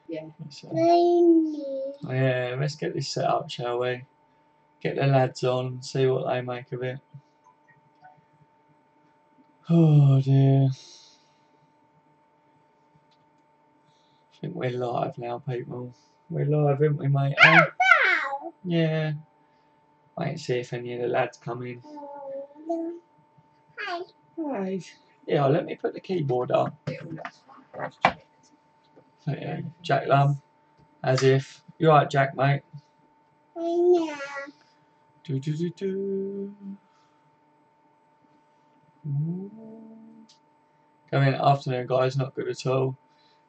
Yeah. Yeah, let's get this set up, shall we? Get the lads on, see what they make of it. Oh dear. I think we're live now, people. We're live, aren't we, mate? Yeah. Wait and see if any of the lads come in. Hi. Hi. Yeah, let me put the keyboard up. So, yeah, Jack Lum, as if. You alright, Jack, mate? Yeah. Do do do do. Come in, afternoon, guys. Not good at all.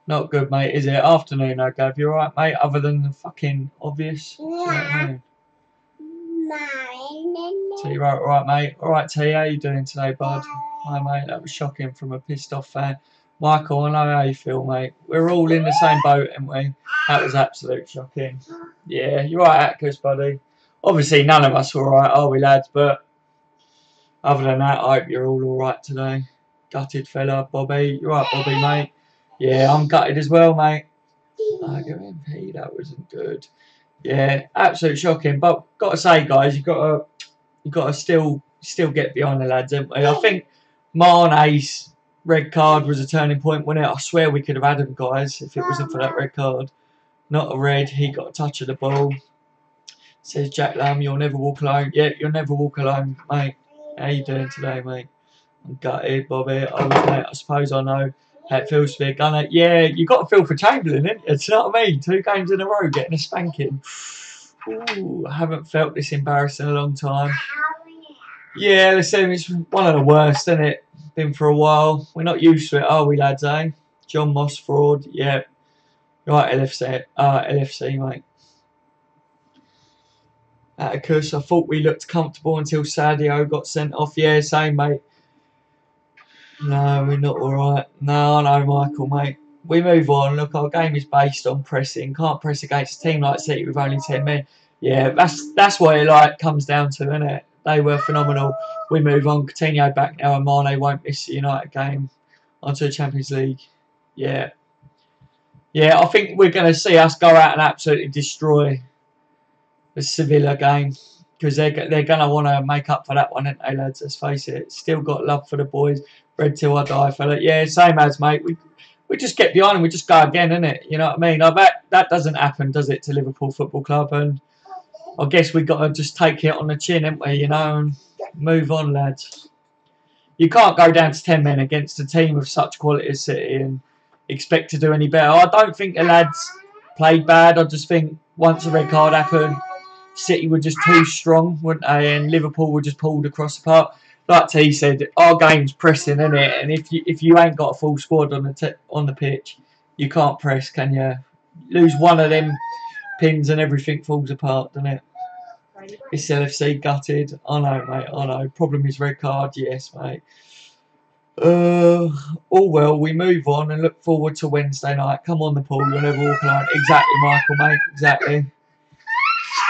Not good, mate, is it? Afternoon, no, Gav. You alright, mate? Other than the fucking obvious. Yeah. So you're alright, mate. Alright, T, how you doing today, bud? Hi, mate. That was shocking from a pissed off fan. Michael, I know how you feel, mate. We're all in the same boat, aren't we? That was absolute shocking. Yeah, you're right, Atkus, buddy. Obviously, none of us are alright, are we, lads? But other than that, I hope you're all alright today. Gutted fella, Bobby. You're right, Bobby, mate. Yeah, I'm gutted as well, mate. MP, that wasn't good. Yeah, absolute shocking. But got to say, guys, you got to still get behind the lads, haven't we? I think Mane's red card was a turning point, wasn't it? I swear we could have had him, guys, if it wasn't for that red card. Not a red. He got a touch of the ball. Says Jack Lamb, you'll never walk alone. Yeah, you'll never walk alone, mate. How you doing today, mate? I'm gutted, Bobby. Mate, I suppose I know how it feels to be a gunner. Yeah, you got to feel for Chamberlain, didn't you? Do you know what I mean? 2 games in a row, getting a spanking. Ooh, I haven't felt this embarrassed in a long time. Yeah, listen, it's one of the worst, isn't it? Been for a while. We're not used to it, are we, lads, eh? John Moss fraud. Yeah. Right, LFC, mate. Atticus, I thought we looked comfortable until Sadio got sent off. Yeah, same, mate. No, we're not alright. No, Michael, mate. We move on. Look, our game is based on pressing. Can't press against a team like City with only 10 men. Yeah, that's what it comes down to, isn't it? They were phenomenal. We move on. Coutinho back now, and Mane won't miss the United game. Onto the Champions League. Yeah. Yeah, I think we're going to see us go out and absolutely destroy the Sevilla game. Because they're going to want to make up for that one, aren't they, lads? Let's face it. Still got love for the boys. Red till I die, fella. Yeah, same as, mate. We just get behind and we just go again, innit? You know what I mean? I bet that doesn't happen, does it, to Liverpool Football Club? And I guess we got to just take it on the chin, haven't we? You know, and move on, lads. You can't go down to 10 men against a team of such quality as City and expect to do any better. I don't think the lads played bad. I just think once the red card happened, City were just too strong, weren't they? And Liverpool were just pulled across the park. Like T said, our game's pressing, isn't it? And if you ain't got a full squad on the pitch, you can't press, can you? Lose one of them pins and everything falls apart, doesn't it? It's LFC gutted. I know, mate. I know. Problem is red card. Yes, mate. All well. We move on and look forward to Wednesday night. Come on, the pool. You'll never walk alone. Exactly, Michael, mate. Exactly.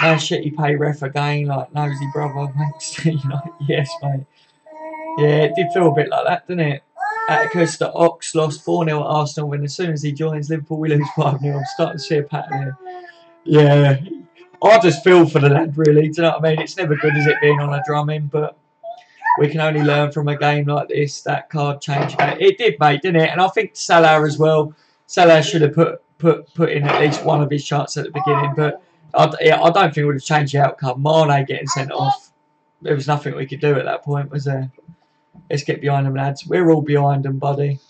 No shitty pay ref again, like nosy brother. Thanks to yes, mate. Yeah, it did feel a bit like that, didn't it? Atticus, the Ox lost 4-0 at Arsenal when as soon as he joins Liverpool, we lose 5-0. I'm starting to see a pattern here. Yeah. I just feel for the lad, really. Do you know what I mean? It's never good, is it, being on a drumming, but we can only learn from a game like this. That card changed. It did, mate, didn't it? And I think Salah as well. Salah should have put in at least one of his shots at the beginning, but I don't think it would have changed the outcome. Mane getting sent off, there was nothing we could do at that point, was there? Let's get behind them, lads. We're all behind them, buddy.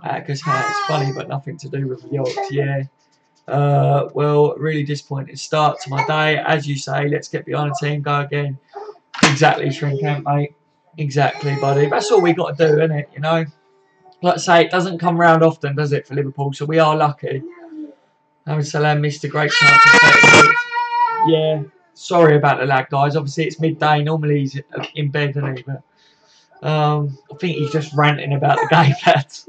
Because it's funny, but nothing to do with the Yorks, yeah. Well, really disappointing start to my day. As you say, let's get behind the team, go again. Exactly, Shrink Camp, mate. Exactly, buddy. That's all we got to do, isn't it? You know? Like I say, it doesn't come round often, does it, for Liverpool? So we are lucky. Mohamed Salah missed a great chance. Yeah, sorry about the lag, guys. Obviously, it's midday. Normally, he's in bed, isn't he? But I think he's just ranting about the game, lads.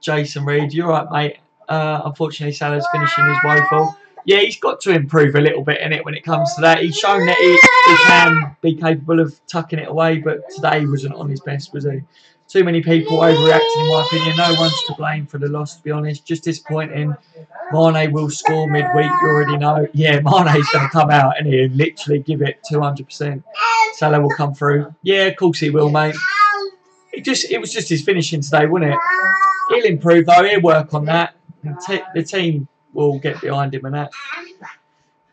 Jason Reed, you're right, mate. Unfortunately, Salah's finishing is woeful. Yeah, he's got to improve a little bit in it when it comes to that. He's shown that he can be capable of tucking it away, but today he wasn't on his best, was he? Too many people overreacting, in my opinion. No one's to blame for the loss, to be honest. Just disappointing. Mane will score midweek, you already know. Yeah, Mane's going to come out and he'll literally give it 200%. Salah will come through. Yeah, of course he will, mate. It was just his finishing today, wasn't it? He'll improve, though. He'll work on that. The team will get behind him and that.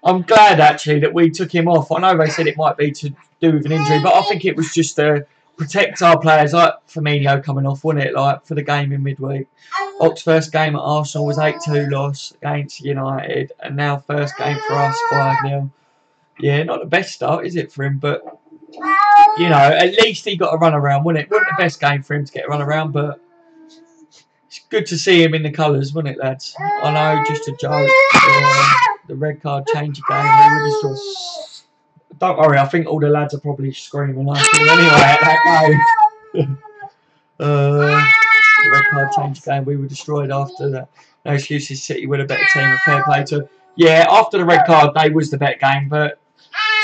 I'm glad, actually, that we took him off. I know they said it might be to do with an injury, but I think it was just to protect our players, like Firmino coming off, wasn't it? Like, for the game in midweek. Ox's first game at Arsenal was 8-2 loss against United, and now first game for us, 5-0. Yeah, not the best start, is it, for him? But, you know, at least he got a run around, wasn't it? Wasn't the best game for him to get a run around, but it's good to see him in the colours, wasn't it, lads? I know, just a joke. The red card changed the game. We were just... Don't worry, I think all the lads are probably screaming like anyway at that game. The red card changed the game. We were destroyed after that. No excuses, City were a better team and fair play to... Yeah, after the red card, they was the better game, but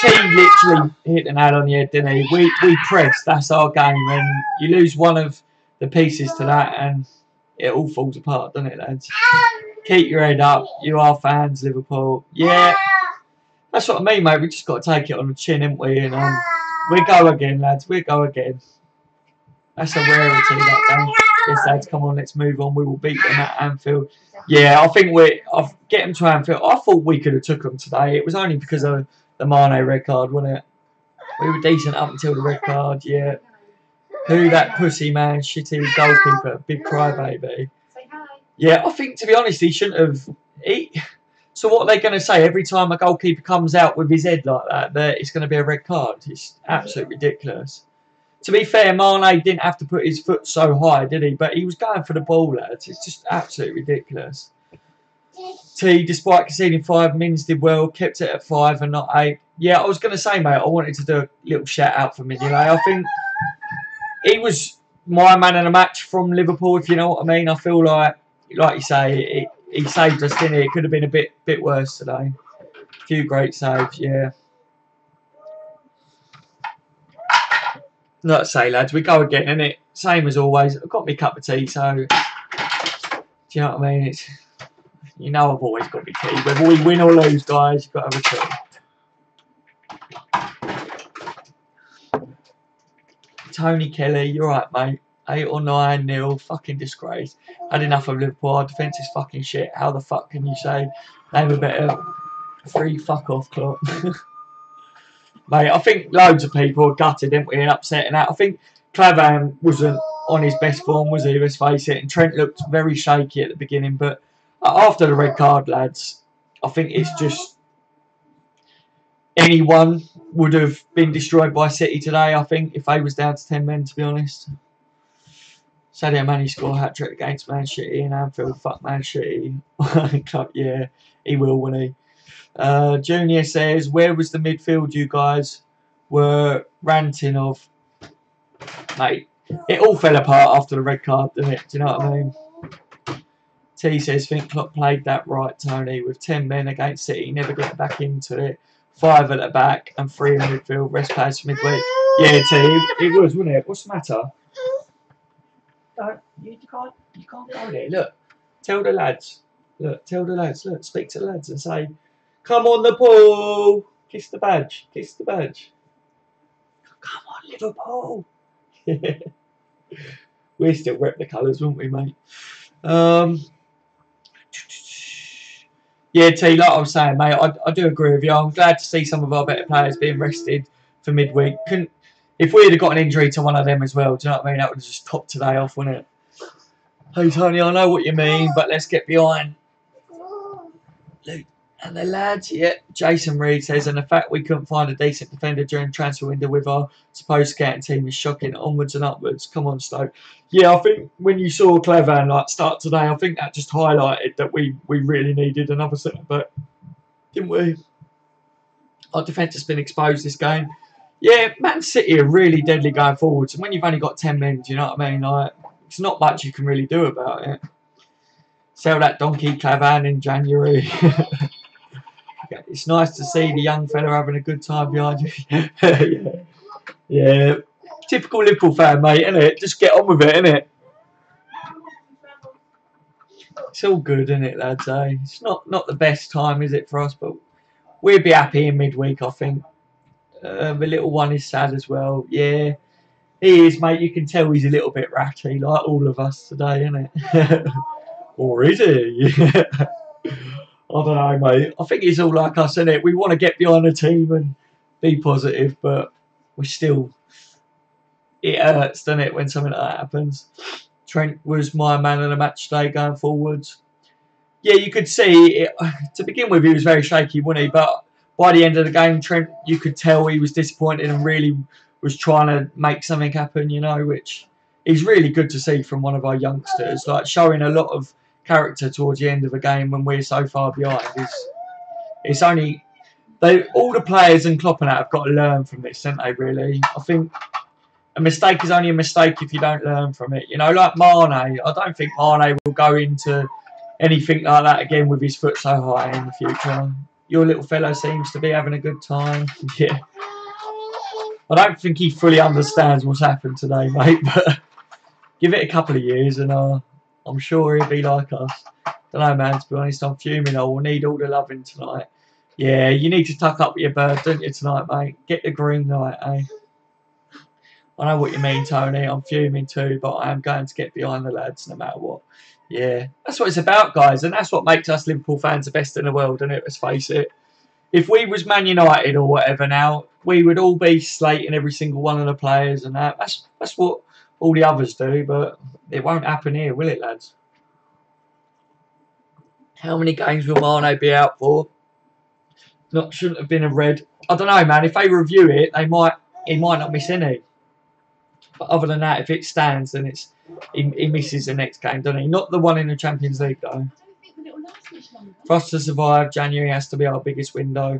team literally hit the nail on the head, didn't he? We pressed, that's our game, and you lose one of the pieces to that, and it all falls apart, doesn't it, lads? Keep your head up. You are fans, Liverpool. Yeah, that's what I mean, mate. We just got to take it on the chin, haven't we? And we go again, lads. We go again. That's a rarity, that game. Yes, lads, come on, let's move on. We will beat them at Anfield. Yeah, I think I'll get them to Anfield. I thought we could have took them today. It was only because of the Mane red card, wasn't it? We were decent up until the red card, yeah. Who that pussy man, shitty goalkeeper, big crybaby. Yeah, I think, to be honest, he shouldn't have... So what are they going to say? Every time a goalkeeper comes out with his head like that it's going to be a red card? It's absolutely ridiculous. To be fair, Mane didn't have to put his foot so high, did he? But he was going for the ball, lads. It's just absolutely ridiculous. T, despite conceding 5, Mins did well, kept it at 5 and not 8. Yeah, I was going to say, mate, I wanted to do a little shout out for Mignolet. I think he was my man of the match from Liverpool, if you know what I mean. I feel like you say, he saved us, didn't he? It could have been a bit worse today. A few great saves, yeah. Like I say, lads, we go again, innit? Same as always. I've got me cup of tea, so do you know what I mean? It's, you know, I've always got me tea. Whether we win or lose, guys, you've got to have a tea. Tony Kelly, you're right, mate. 8 or 9-0, fucking disgrace. Had enough of Liverpool. Our defence is fucking shit. How the fuck can you say name a better free fuck off club? Mate, I think loads of people are gutted, didn't we, and upset and that. I think Clavan wasn't on his best form, was he? Let's face it. And Trent looked very shaky at the beginning, but after the red card, lads, I think it's just anyone would have been destroyed by City today, I think, if they was down to 10 men, to be honest. Sadio Mane scored a hat-trick against Man City and Anfield. Fuck Man City. Yeah, he will, won't he? Junior says, where was the midfield you guys were ranting of? Mate, it all fell apart after the red card, didn't it? Do you know what I mean? T says, think Klopp played that right, Tony. With 10 men against City, never got back into it. 5 at the back and 3 in midfield. Rest players for midweek. Yeah, T, it was, wasn't it? What's the matter? You can't go there. Look, tell the lads. Look, speak to the lads and say, come on the pool. Kiss the badge. Kiss the badge. Come on, Liverpool. We still rep the colours, won't we, mate? Yeah, T, like I was saying, mate, I do agree with you. I'm glad to see some of our better players being rested for midweek. If we had got an injury to one of them as well, do you know what I mean? That would have just topped today off, wouldn't it? Hey, Tony, I know what you mean, but let's get behind Luke and the lads. Yeah, Jason Reed says, and the fact we couldn't find a decent defender during transfer window with our supposed scouting team is shocking. Onwards and upwards. Come on, Stoke. Yeah, I think when you saw Clavan start today, I think that just highlighted that we really needed another centre back, didn't we? Our defence has been exposed this game. Yeah, Man City are really deadly going forwards, and when you've only got 10 men, do you know what I mean? It's not much you can really do about it. Sell that donkey Clavan in January. It's nice to see the young fella having a good time behind you. Yeah. Typical Liverpool fan, mate, innit? Just get on with it, innit? It's all good, innit, lads, eh? It's not the best time, is it, for us, but we'll be happy in midweek, I think. The little one is sad as well. Yeah, he is, mate. You can tell he's a little bit ratty, like all of us today, innit? Or is he? I don't know, mate. I think it's all like us, innit? We want to get behind the team and be positive, but we still... It hurts, doesn't it, when something like that happens. Trent was my man of the match today going forwards. Yeah, you could see, it, to begin with, he was very shaky, wasn't he? But by the end of the game, Trent, you could tell he was disappointed and really was trying to make something happen, you know, which is really good to see from one of our youngsters. Like, showing a lot of character towards the end of a game when we're so far behind. It's only... all the players and Klopp and that have got to learn from this, haven't they, really? I think a mistake is only a mistake if you don't learn from it. You know, like Mane, I don't think Mane will go into anything like that again with his foot so high in the future. Your little fellow seems to be having a good time. Yeah. I don't think he fully understands what's happened today, mate, but give it a couple of years and I'm sure he'll be like us. Don't know, man, to be honest, I'm fuming. I will need all the loving tonight. Yeah, you need to tuck up your bird, don't you, tonight, mate? Get the green light, eh? I know what you mean, Tony. I'm fuming too, but I am going to get behind the lads no matter what. Yeah, that's what it's about, guys, and that's what makes us Liverpool fans the best in the world, isn't it? Let's face it. If we was Man United or whatever now, we would all be slating every single one of the players and that. That's what all the others do, but it won't happen here, will it, lads? How many games will Mane be out for? Shouldn't have been a red. I don't know, man. If they review it, he might not miss any. But other than that, if it stands, then he misses the next game, doesn't he? Not the one in the Champions League, though. For us to survive, January has to be our biggest window.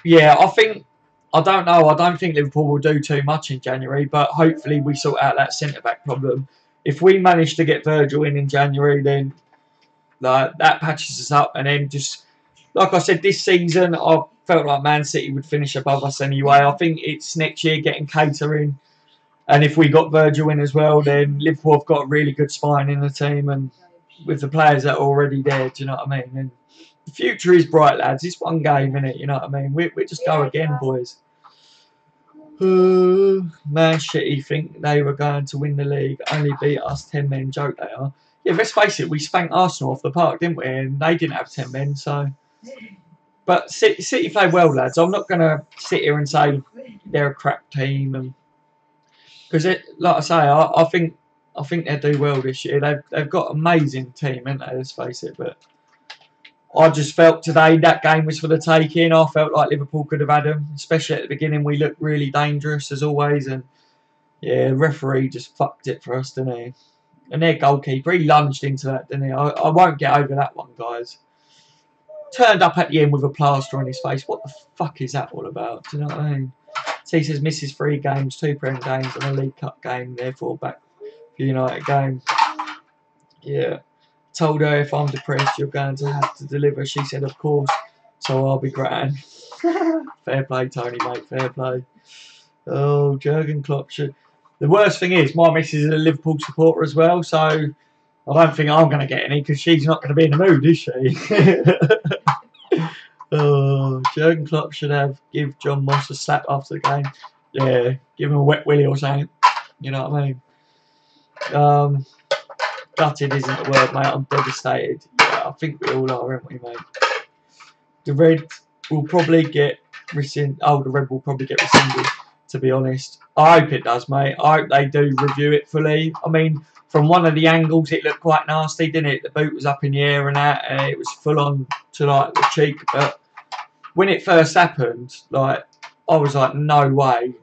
Yeah, I don't know. I don't think Liverpool will do too much in January, but hopefully we sort out that centre-back problem. If we manage to get Virgil in January, then that patches us up. And then just, like I said, this season, I felt like Man City would finish above us anyway. I think it's next year getting catering. And if we got Virgil in as well, then Liverpool have got a really good spine in the team. And with the players that are already there, do you know what I mean? And the future is bright, lads. It's one game, innit? You know what I mean? We just go again, boys. Man City think they were going to win the league, only beat us 10 men. Joke they are. Yeah, let's face it, we spanked Arsenal off the park, didn't we? And they didn't have 10 men, so... But City played well, lads. I'm not going to sit here and say they're a crap team, and because, like I say, I think they'll do well this year. They've got an amazing team, haven't they? Let's face it. But I just felt today that game was for the taking. I felt like Liverpool could have had them, especially at the beginning. We looked really dangerous as always, and yeah, the referee just fucked it for us, didn't he? And their goalkeeper, he lunged into that, didn't he? I won't get over that one, guys. Turned up at the end with a plaster on his face. What the fuck is that all about? Do you know what I mean? So he says misses 3 games, 2 Prem games and a League Cup game, therefore back for the United game. Yeah. Told her if I'm depressed, you're going to have to deliver. She said, of course. So I'll be grand. Fair play, Tony, mate. Fair play. Oh, Jurgen Klopp should... The worst thing is, my missus is a Liverpool supporter as well, so I don't think I'm going to get any because she's not going to be in the mood, is she? Oh, Jurgen Klopp should give John Moss a slap after the game. Yeah, give him a wet willy or something. You know what I mean? Gutted isn't the word, mate. I'm devastated. Yeah, I think we all are, aren't we, mate? The red will probably get rescinded. Oh, the red will probably get rescinded, to be honest. I hope it does, mate. I hope they do review it fully. I mean, from one of the angles, it looked quite nasty, didn't it? The boot was up in the air and that, and it was full on to, like, the cheek. But when it first happened, like, I was like, no way.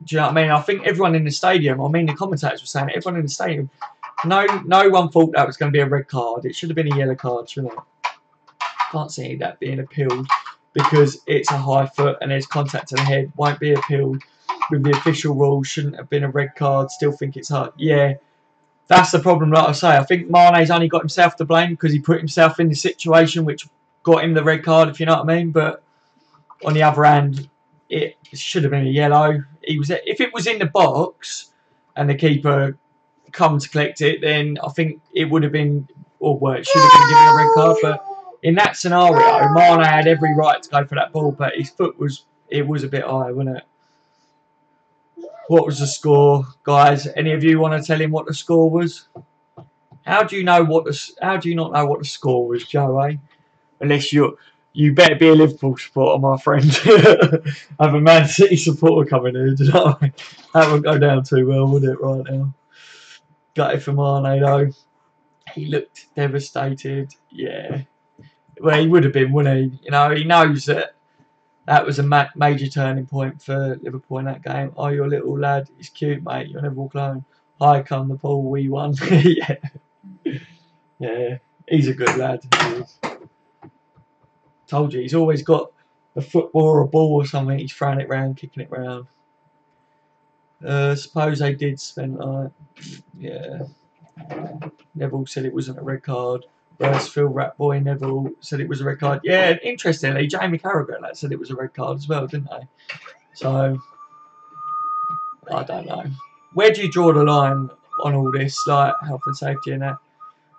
Do you know what I mean? I think everyone in the stadium, I mean, the commentators were saying it, everyone in the stadium, no one thought that was going to be a red card. It should have been a yellow card, shouldn't it? Can't see that being appealed because it's a high foot and there's contact to the head. Won't be appealed with the official rules. Shouldn't have been a red card. Still think it's hard. Yeah, that's the problem. Like I say, I think Mane's only got himself to blame because he put himself in the situation which got him the red card, if you know what I mean. But on the other hand, it should have been a yellow. If it was in the box and the keeper come to collect it, then I think it would have been, or well, it should have been given a red card. But in that scenario, Mane had every right to go for that ball, but his foot was a bit high, wasn't it? What was the score, guys? Any of you want to tell him what the score was? How do you not know what the score was, Joe? Eh? Unless you better be a Liverpool supporter, my friend. I have a Man City supporter coming in. Do you know what I mean? That wouldn't go down too well, would it, right now? Got it for Mane, though. He looked devastated. Yeah. Well, he would have been, wouldn't he? You know, he knows that was a major turning point for Liverpool in that game. Oh, your little lad. He's cute, mate. You'll never walk alone. Hi, come the ball. We won. Yeah. Yeah. He's a good lad. He is. Told you, he's always got a football or a ball or something. He's throwing it round, kicking it round. Suppose they did spend like, yeah. Neville said it wasn't a red card. Whereas Phil Ratboy Neville said it was a red card. Yeah, interestingly, Jamie Carragher said it was a red card as well, didn't they? So, I don't know. Where do you draw the line on all this, like health and safety and that?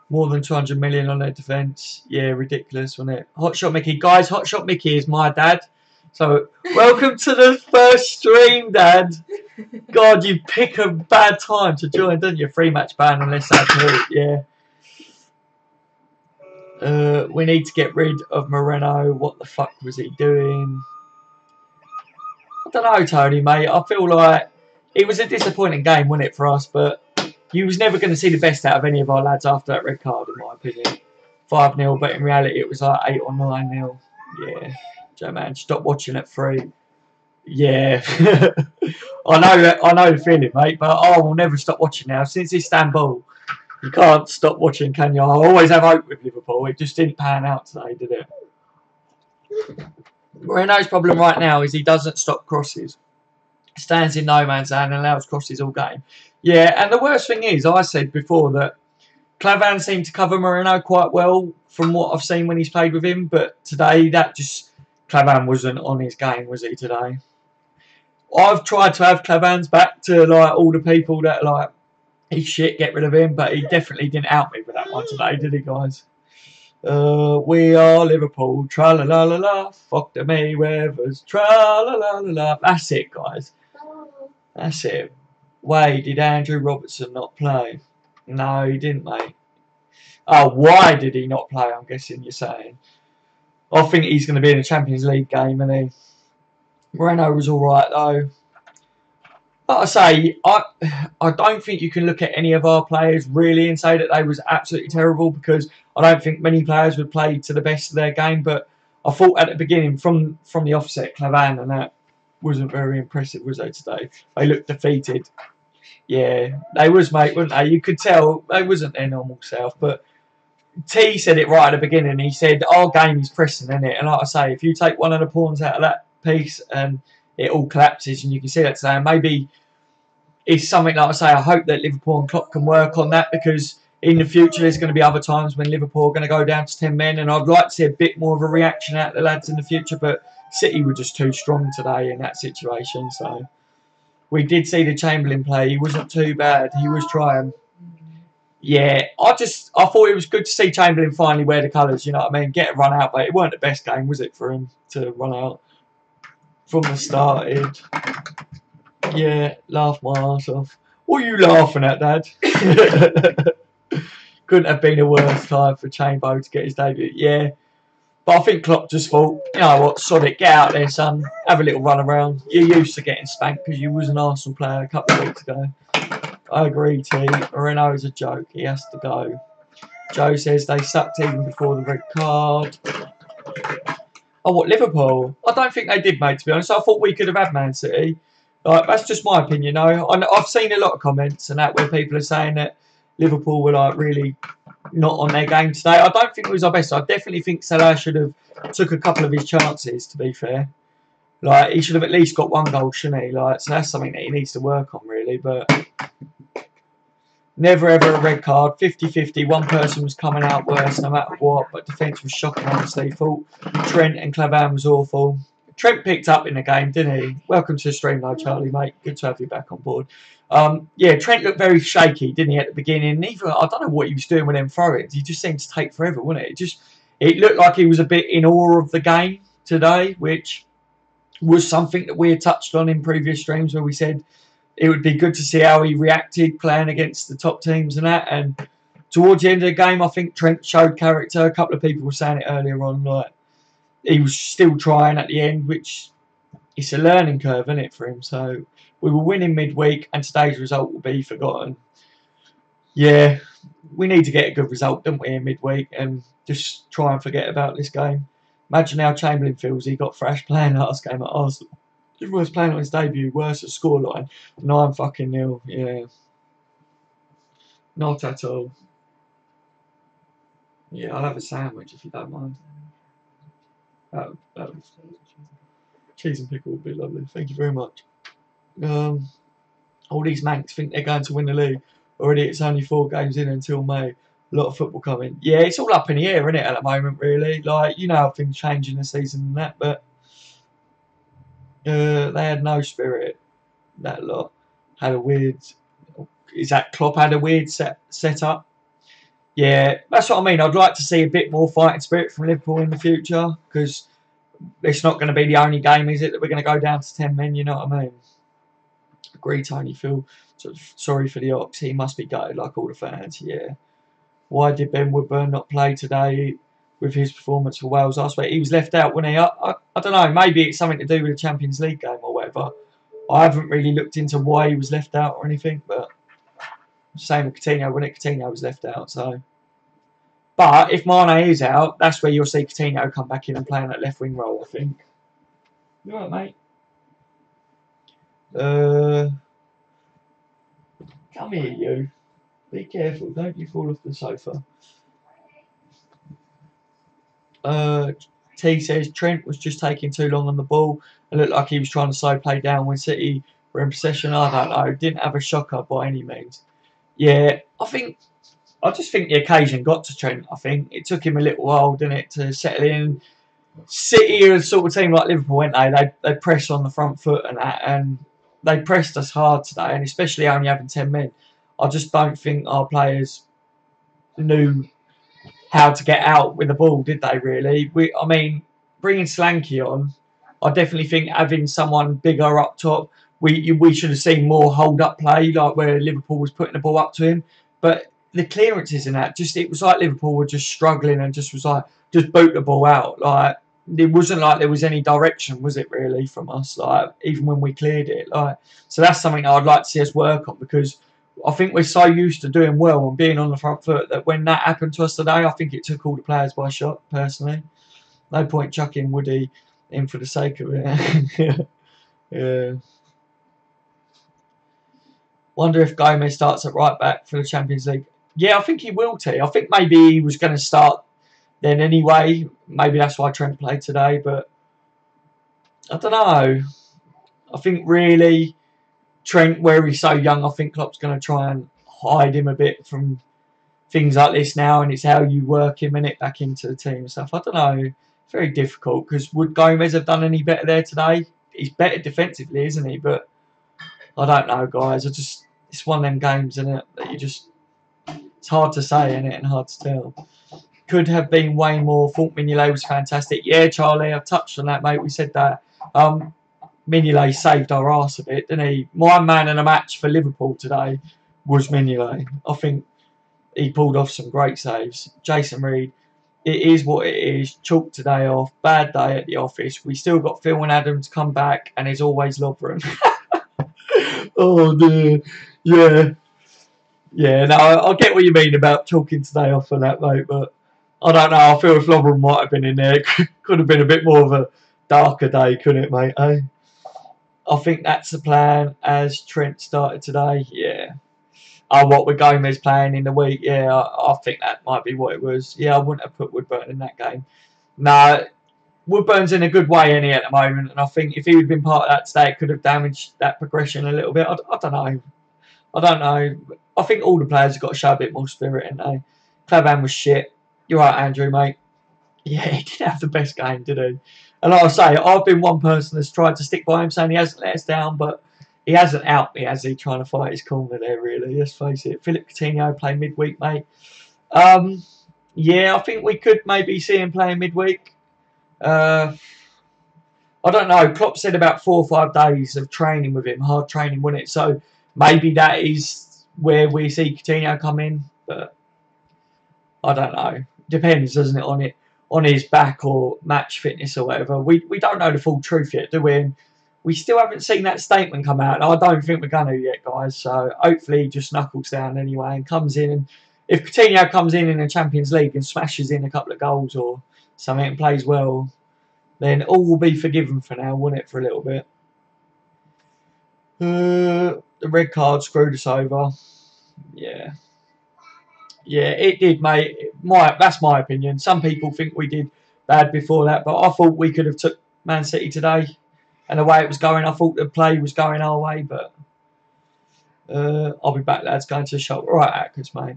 More than 200 million on their defence. Yeah, ridiculous, wasn't it? Hotshot Mickey. Guys, Hotshot Mickey is my dad. So, welcome to the first stream, Dad. God, you pick a bad time to join, don't you? 3-match ban unless that's new. Yeah. We need to get rid of Moreno. What the fuck was he doing? I don't know, Tony, mate. I feel like it was a disappointing game, wasn't it, for us? But you was never going to see the best out of any of our lads after that red card, in my opinion. 5-0, but in reality it was like 8 or 9-0. Yeah. Joe, man, stop watching at 3. Yeah. I know the feeling, mate, but I will never stop watching now. Since Istanbul, you can't stop watching, can you? I always have hope with Liverpool. It just didn't pan out today, did it? Moreno's problem right now is he doesn't stop crosses. Stands in no man's land and allows crosses all game. Yeah, and the worst thing is, I said before that Clavan seemed to cover Moreno quite well from what I've seen when he's played with him, but today Clavan wasn't on his game, was he, today? I've tried to have Clavan's back to like all the people that like he's shit, get rid of him, but he definitely didn't out me with that one today, did he, guys? We are Liverpool, tra la la la la, fuck the Mayweathers, tra la la la la. That's it, guys. That's it. Why did Andrew Robertson not play? No, he didn't, mate. Oh, why did he not play? I'm guessing you're saying. I think he's going to be in a Champions League game, isn't he? Moreno was all right though. But I say, I don't think you can look at any of our players really and say that they was absolutely terrible, because I don't think many players would play to the best of their game. But I thought at the beginning, from the offset, Clavan and that wasn't very impressive, was they, today? They looked defeated. Yeah, they was, mate, weren't they? You could tell they wasn't their normal self. But T said it right at the beginning. He said, our game is pressing, isn't it? And like I say, if you take one of the pawns out of that piece and it all collapses, and you can see that today, and maybe it's something, like I say, I hope that Liverpool and Klopp can work on that, because in the future there's going to be other times when Liverpool are going to go down to 10 men, and I'd like to see a bit more of a reaction out of the lads in the future, but City were just too strong today in that situation. So we did see the Chamberlain play. He wasn't too bad. He was trying. Yeah, I thought it was good to see Chamberlain finally wear the colours, you know what I mean? Get a run out, but it weren't the best game, was it, for him to run out from the start? Yeah, laugh my arse off. What are you laughing at, Dad? Couldn't have been a worse time for Chambo to get his debut. Yeah, but I think Klopp just thought, you know what, sod it, get out there, son. Have a little run around. You're used to getting spanked because you was an Arsenal player a couple of weeks ago. I agree, T. Moreno is a joke. He has to go. Joe says they sucked even before the red card. Oh, what, Liverpool? I don't think they did, mate, to be honest. I thought we could have had Man City. Like, that's just my opinion, though. I've seen a lot of comments and that where people are saying that Liverpool were like really not on their game today. I don't think it was our best. I definitely think Salah should have took a couple of his chances, to be fair. Like, he should have at least got one goal, shouldn't he? Like, so that's something that he needs to work on, really. But never ever a red card. 50-50. One person was coming out worse no matter what, but defence was shocking, honestly. Thought Trent and Clavan was awful. Trent picked up in the game, didn't he? Welcome to the stream, though, Charlie, mate. Good to have you back on board. Yeah, Trent looked very shaky, didn't he, at the beginning? Even I don't know what he was doing with them throw-ins. He just seemed to take forever, wouldn't it? It looked like he was a bit in awe of the game today, which was something that we had touched on in previous streams where we said it would be good to see how he reacted playing against the top teams and that. And towards the end of the game, I think Trent showed character. A couple of people were saying it earlier on, like he was still trying at the end, which it's a learning curve, isn't it, for him? So we were winning midweek, and today's result will be forgotten. Yeah, we need to get a good result, don't we, in midweek, and just try and forget about this game. Imagine how Chamberlain feels. He got thrashed playing last game at Arsenal. He was playing on his debut, worse at scoreline, 9-0. Yeah, not at all. Yeah, I'll have a sandwich if you don't mind. Cheese and pickle would be lovely. Thank you very much. All these Mancs think they're going to win the league. Already it's only 4 games in until May. A lot of football coming. Yeah, it's all up in the air, isn't it, at the moment, really? Like, you know how things change in the season and that, but they had no spirit, that lot. Had a weird... Is that Klopp had a weird set up? Yeah, that's what I mean. I'd like to see a bit more fighting spirit from Liverpool in the future, because it's not going to be the only game, is it, that we're going to go down to 10 men, you know what I mean? Agree, Tony. Phil, sorry for the Ox. He must be gutted like all the fans, yeah. Why did Ben Woodburn not play today with his performance for Wales last week? He was left out, wasn't he? I don't know. Maybe it's something to do with the Champions League game or whatever. I haven't really looked into why he was left out or anything, but same with Coutinho, when Coutinho was left out, so... But if Mane is out, that's where you'll see Coutinho come back in and play in that left wing role, I think. You alright, mate? Come here, you. Be careful, don't you fall off the sofa. T says Trent was just taking too long on the ball. It looked like he was trying to slow play down when City were in possession. I don't know. Didn't have a shocker by any means. Yeah, I just think the occasion got to Trent. I think it took him a little while, didn't it, to settle in. City are a sort of team like Liverpool, weren't they? They press on the front foot and that, and they pressed us hard today, and especially only having 10 men. I just don't think our players knew how to get out with the ball, did they, really? I mean, bringing Slanky on, I definitely think having someone bigger up top, we should have seen more hold-up play, like where Liverpool was putting the ball up to him. But the clearances in that, it was like Liverpool were just struggling and just boot the ball out. Like, it wasn't like there was any direction, was it, really, from us? Like, even when we cleared it. Like, so that's something I'd like to see us work on, because I think we're so used to doing well and being on the front foot that when that happened to us today, I think it took all the players by shock, personally. No point chucking Woody in for the sake of it. Yeah. Wonder if Gomez starts at right back for the Champions League. Yeah, I think he will, T. I think maybe he was going to start then anyway. Maybe that's why Trent played today, but I don't know. I think really Trent, where he's so young, I think Klopp's going to try and hide him a bit from things like this now, and it's how you work him and it back into the team and stuff. I don't know. Very difficult, because would Gomez have done any better there today? He's better defensively, isn't he? But I don't know, guys. It's one of them games, isn't it, that it's hard to say, isn't it, and hard to tell. Could have been way more. Thought Mignolet was fantastic. Yeah, Charlie, I've touched on that, mate. We said that. Mignolet saved our arse a bit, didn't he? My man in a match for Liverpool today was Mignolet. I think he pulled off some great saves. Jason Reed, it is what it is. Chalk today off. Bad day at the office. We still got Phil and Adam to come back, and there's always Lovren. Oh, dear. Yeah. Yeah, no, I get what you mean about chalking today off for that, mate, but I don't know. I feel if Lovren might have been in there, it could have been a bit more of a darker day, couldn't it, mate? Eh? I think that's the plan as Trent started today. Yeah. Oh, what with Gomez playing in the week? Yeah, I think that might be what it was. Yeah, I wouldn't have put Woodburn in that game. No, Woodburn's in a good way any at the moment, and I think if he would have been part of that today, it could have damaged that progression a little bit. I don't know. I don't know. I think all the players have got to show a bit more spirit, ain't they? Clavan was shit. You're right, Andrew, mate. Yeah, he didn't have the best game, did he? And like I say, I've been one person that's tried to stick by him, saying he hasn't let us down, but he hasn't out me, has he? Trying to fight his corner there, really. Let's face it. Philip Coutinho play midweek, mate. Yeah, I think we could maybe see him playing midweek. I don't know. Klopp said about 4 or 5 days of training with him, hard training, wouldn't it? So maybe that is where we see Coutinho come in, but I don't know. Depends, doesn't it, on his back or match fitness or whatever. We don't know the full truth yet, do we? And we still haven't seen that statement come out. And I don't think we're going to yet, guys. So hopefully he just knuckles down anyway and comes in. And if Coutinho comes in the Champions League and smashes in a couple of goals or something and plays well, then all will be forgiven for now, won't it, for a little bit? The red card screwed us over. Yeah. Yeah, it did, mate. That's my opinion. Some people think we did bad before that, but I thought we could have took Man City today. And the way it was going, I thought the play was going our way, but I'll be back, lads, going to the shop. Right, Atkins, mate.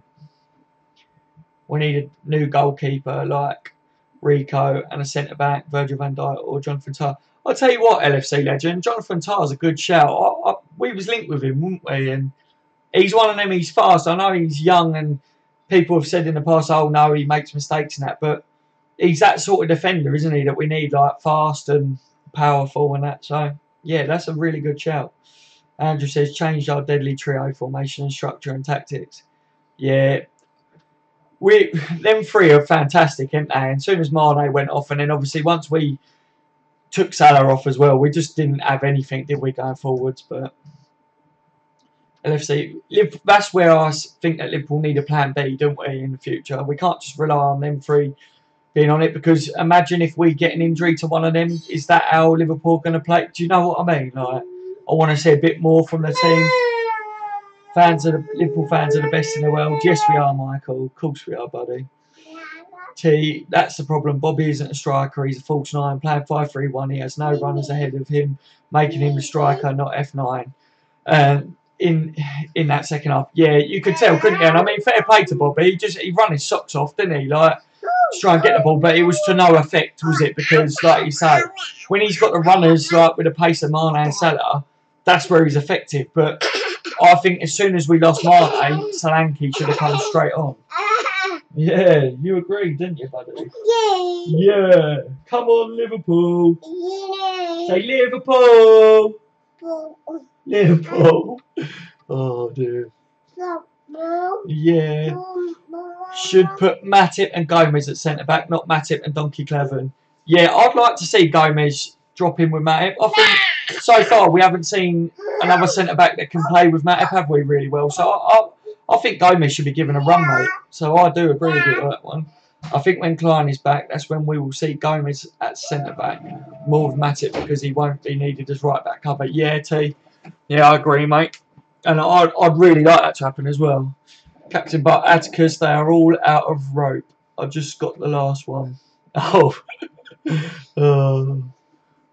We need a new goalkeeper like Rico and a centre-back, Virgil van Dijk or Jonathan Tah. I'll tell you what, LFC legend, Jonathan Tah's a good shout. We was linked with him, weren't we? And he's one of them, he's fast. I know he's young and people have said in the past, oh no, he makes mistakes and that, but he's that sort of defender, isn't he, that we need, like fast and powerful and that. So yeah, that's a really good shout. Andrew says changed our deadly trio formation and structure and tactics. Yeah, them three are fantastic, aren't they? And as soon as Mane went off, and then obviously once we took Salah off as well, we just didn't have anything, did we, going forwards? But LFC, that's where I think that Liverpool need a plan B, don't we, in the future? We can't just rely on them three being on it, because imagine if we get an injury to one of them, is that how Liverpool going to play? Do you know what I mean? Like, I want to see a bit more from the team. Liverpool fans are the best in the world. Yes, we are, Michael. Of course we are, buddy. T, that's the problem. Bobby isn't a striker. He's a false 9, playing 5-3-1. He has no runners ahead of him, making him a striker, not F9. In that second half, yeah, you could tell, couldn't you? And I mean, fair play to Bobby. He run his socks off, didn't he? Like, to try and get the ball, but it was to no effect, was it? Because, like you say, when he's got the runners, like with the pace of Mane and Salah, that's where he's effective. But I think as soon as we lost Mane, Solanke should have come straight on. Yeah, you agreed, didn't you, buddy? Yeah. Yeah. Come on, Liverpool. Yeah. Say Liverpool. Liverpool. Oh, dear. Yeah. Should put Matip and Gomez at centre-back, not Matip and Donkey Cleven. Yeah, I'd like to see Gomez drop in with Matip. I think so far we haven't seen another centre-back that can play with Matip, have we, really well? So I think Gomez should be given a run, mate. So I do agree with you on that one. I think when Klein is back, that's when we will see Gomez at centre-back more than Matip, because he won't be needed as right-back cover. Yeah, T. Yeah, I agree, mate. And I'd really like that to happen as well. Captain Butt, Atticus, they are all out of rope. I just got the last one. Oh.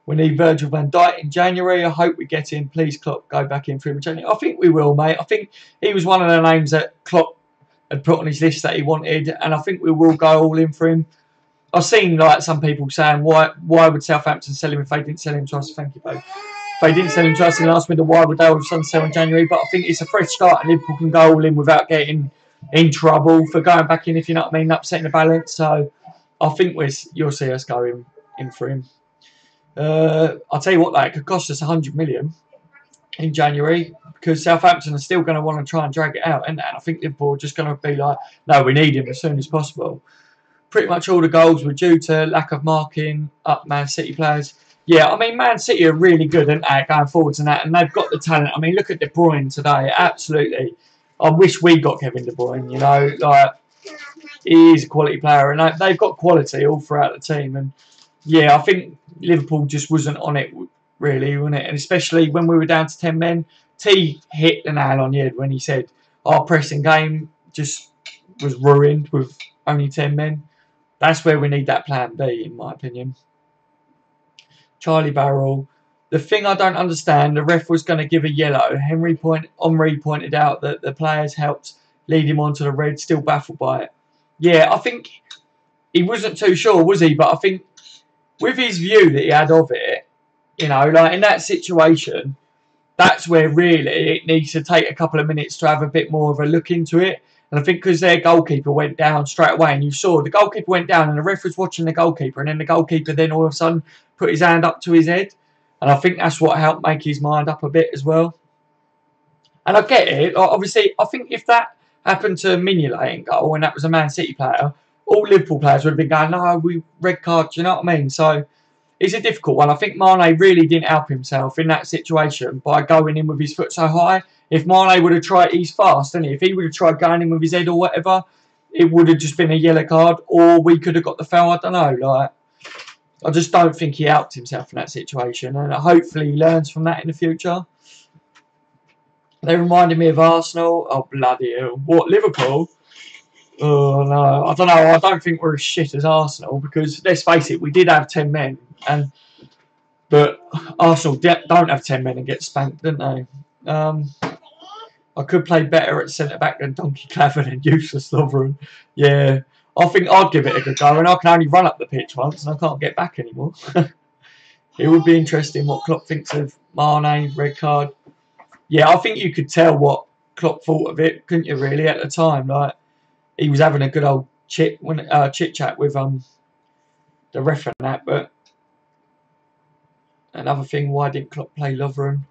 We need Virgil van Dijk in January. I hope we get him. Please, Klopp, go back in for him in January. I think we will, mate. I think he was one of the names that Klopp had put on his list that he wanted, and I think we will go all in for him. I've seen like some people saying, why would Southampton sell him if they didn't sell him to us? Thank you, babe. If they didn't sell him to us in last window, why would they all of a sudden sell in January? But I think it's a fresh start, and Liverpool can go all in without getting in trouble for going back in, if you know what I mean, upsetting the balance. So I think you'll see us go in for him. I'll tell you what, it could cost us 100 million in January, because Southampton are still going to want to try and drag it out, and I think Liverpool are just going to be like, no, we need him as soon as possible. Pretty much all the goals were due to lack of marking up Man City players. Yeah, I mean, Man City are really good at going forwards and that, and they've got the talent. I mean, look at De Bruyne today, absolutely. I wish we got Kevin De Bruyne, you know, like, he is a quality player, and they've got quality all throughout the team. And yeah, I think Liverpool just wasn't on it, really, wasn't it? And especially when we were down to 10 men, T hit the nail on the head when he said our pressing game just was ruined with only 10 men. That's where we need that plan B, in my opinion. Charlie Barrel. The thing I don't understand, the ref was going to give a yellow. Henry pointed out that the players helped lead him on to the red, still baffled by it. Yeah, I think he wasn't too sure, was he? But I think with his view that he had of it, you know, like in that situation, that's where really it needs to take a couple of minutes to have a bit more of a look into it. And I think because their goalkeeper went down straight away, and you saw the goalkeeper went down, and the ref was watching the goalkeeper, and then the goalkeeper then all of a sudden put his hand up to his head. And I think that's what helped make his mind up a bit as well. And I get it. Like, obviously, I think if that happened to Mignolet in goal, and that was a Man City player, all Liverpool players would have been going, no, we red card, do you know what I mean? So it's a difficult one. I think Mane really didn't help himself in that situation by going in with his foot so high. If Mane would have tried, he's fast, isn't he? If he would have tried going in with his head or whatever, it would have just been a yellow card, or we could have got the foul. I don't know. Like, I just don't think he helped himself in that situation, and hopefully he learns from that in the future. They reminded me of Arsenal. Oh, bloody hell. What, Liverpool? Oh, no. I don't know. I don't think we're as shit as Arsenal because, let's face it, we did have 10 men. But Arsenal don't have 10 men and get spanked, don't they? I could play better at centre-back than Donkey Clavin and useless Lovren. Yeah. I think I'd give it a good go, and I can only run up the pitch once and I can't get back anymore. It would be interesting what Klopp thinks of Mane, red card. Yeah, I think you could tell what Klopp thought of it, couldn't you, really, at the time? Like, he was having a good old chit-chat with the ref and that, but another thing, why didn't Klopp play Lovren?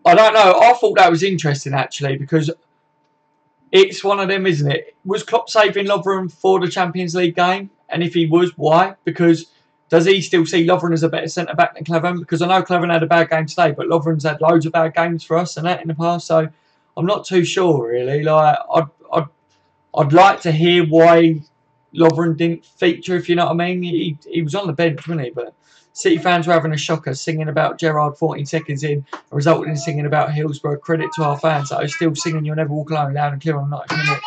I don't know. I thought that was interesting, actually, because it's one of them, isn't it? Was Klopp saving Lovren for the Champions League game? And if he was, why? Because does he still see Lovren as a better centre-back than Clavin? Because I know Clavin had a bad game today, but Lovren's had loads of bad games for us and that in the past, so I'm not too sure, really. Like, I'd like to hear why Lovren didn't feature, if you know what I mean. He was on the bench, wasn't he? But City fans were having a shocker singing about Gerrard 14 seconds in, resulting in singing about Hillsborough. Credit to our fans that are still singing You'll Never Walk Alone loud and clear on 90 minutes.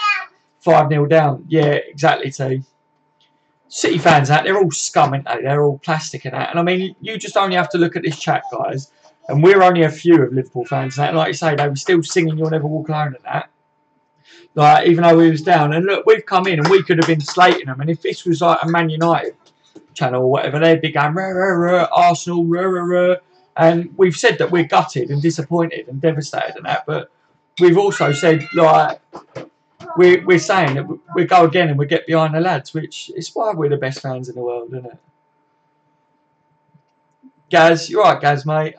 5-0 down. Yeah, exactly, T. City fans, they're all scum, aren't they? They're all plastic and that. And I mean, you just only have to look at this chat, guys. And we're only a few of Liverpool fans and that. And like you say, they were still singing You'll Never Walk Alone and that. Like, even though we was down. And look, we've come in and we could have been slating them. And if this was like a Man United channel or whatever, they'd be going, rah, rah, rah, Arsenal, rah, rah, rah. And we've said that we're gutted and disappointed and devastated and that. But we've also said, like, we're saying that we go again and we get behind the lads, which is why we're the best fans in the world, isn't it? Gaz, you're right, Gaz, mate.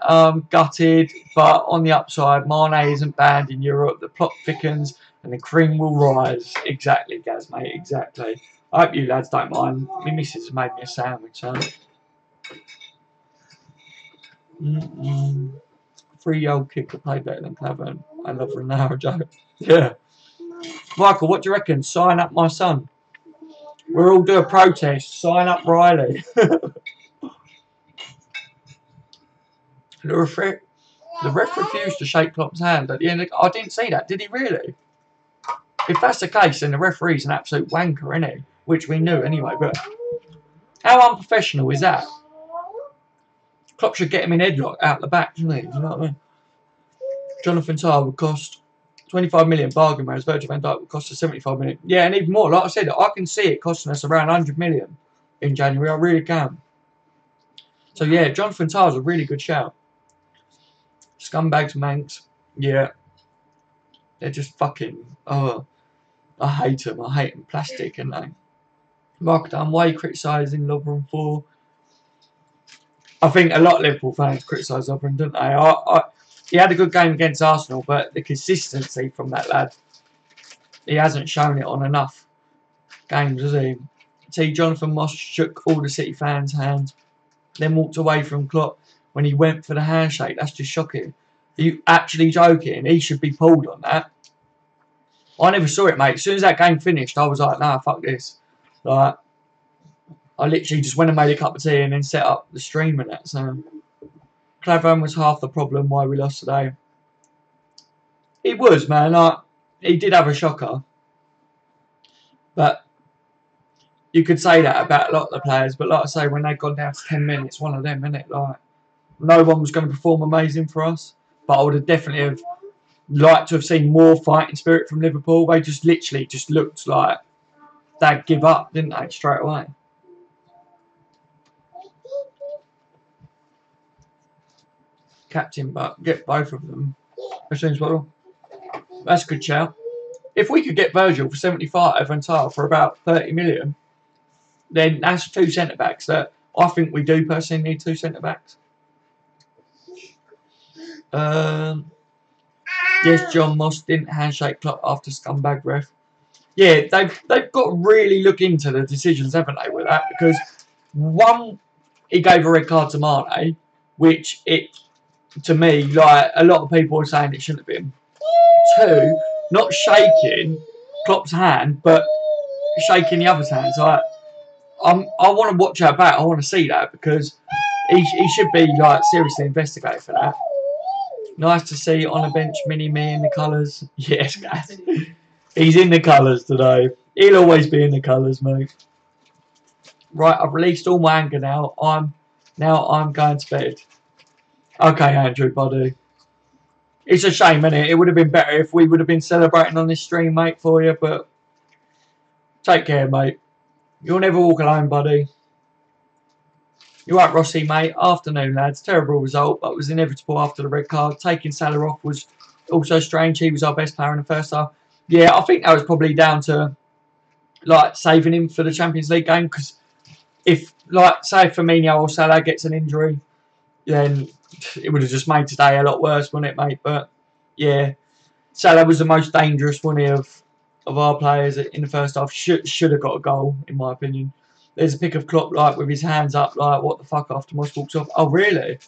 Gutted, but on the upside, Mane isn't banned in Europe. The plot thickens and the cream will rise. Exactly, Gaz, mate, exactly. I hope you lads don't mind. My missus made me a sandwich, so. 3-year-old kid could play better than Clavin. I love Ronaldo. Yeah. Michael, what do you reckon? Sign up my son. We'll all do a protest. Sign up Riley. The ref refused to shake Klopp's hand at the end. I didn't see that. Did he really? If that's the case, then the referee's an absolute wanker, isn't he? Which we knew anyway. But how unprofessional is that? Klopp should get him in headlock out the back, shouldn't he? You know what I mean? Jonathan Tah would cost 25 million bargain, whereas Virgil van Dijk would cost us 75 million. Yeah, and even more. Like I said, I can see it costing us around 100 million in January. I really can. So yeah, Jonathan Tah's a really good shout. Scumbags, Manx. Yeah. They're just fucking... Oh, I hate them. I hate them. Plastic, and they. Mark Dunn, why are you criticising Lovren for? I think a lot of Liverpool fans criticise Lovren, don't they? He had a good game against Arsenal, but the consistency from that lad, he hasn't shown it on enough games, has he? See, Jonathan Moss shook all the City fans' hands, then walked away from Klopp when he went for the handshake. That's just shocking. Are you actually joking? He should be pulled on that. I never saw it, mate. As soon as that game finished, I was like, nah, fuck this. Like, I literally just went and made a cup of tea and then set up the stream and that. So, Clavin was half the problem why we lost today. It was, man. Like, he did have a shocker. But you could say that about a lot of the players. But like I say, when they've gone down to 10 minutes, one of them, isn't it? Like, no one was going to perform amazing for us. But I would have definitely have liked to have seen more fighting spirit from Liverpool. They just literally just looked like they'd give up, didn't they, straight away? captain, but get both of them as soon as possible. That's a good shout. If we could get Virgil for 75 and Tyler for about 30 million, then that's 2 centre backs that I think we do personally need 2 centre backs. Yes, John Moss didn't handshake Klopp after scumbag ref. Yeah, they've got to really look into the decisions, haven't they, with that? Because one, he gave a red card to Mane, which to me, like a lot of people are saying it shouldn't have been. 2, not shaking Klopp's hand, but shaking the other's hand. So I want to watch our back. I want to see that because he should be like seriously investigated for that. Nice to see on the bench, Mini Me in the colours. Yes, guys. He's in the colours today. He'll always be in the colours, mate. Right, I've released all my anger now. I'm going to bed. Okay, Andrew, buddy. It's a shame, isn't it? It would have been better if we would have been celebrating on this stream, mate, for you. But take care, mate. You'll never walk alone, buddy. You're right, Rossi, mate. Afternoon, lads. Terrible result, but it was inevitable after the red card. Taking Salah off was also strange. He was our best player in the first half. Yeah, I think that was probably down to like saving him for the Champions League game. Because if, like, say Firmino or Salah gets an injury, then it would have just made today a lot worse, wouldn't it, mate? But yeah, Salah was the most dangerous one of our players in the first half. Should have got a goal, in my opinion. There's a pic of Klopp, like, with his hands up, like, what the fuck, after Moss walks off. Oh, really?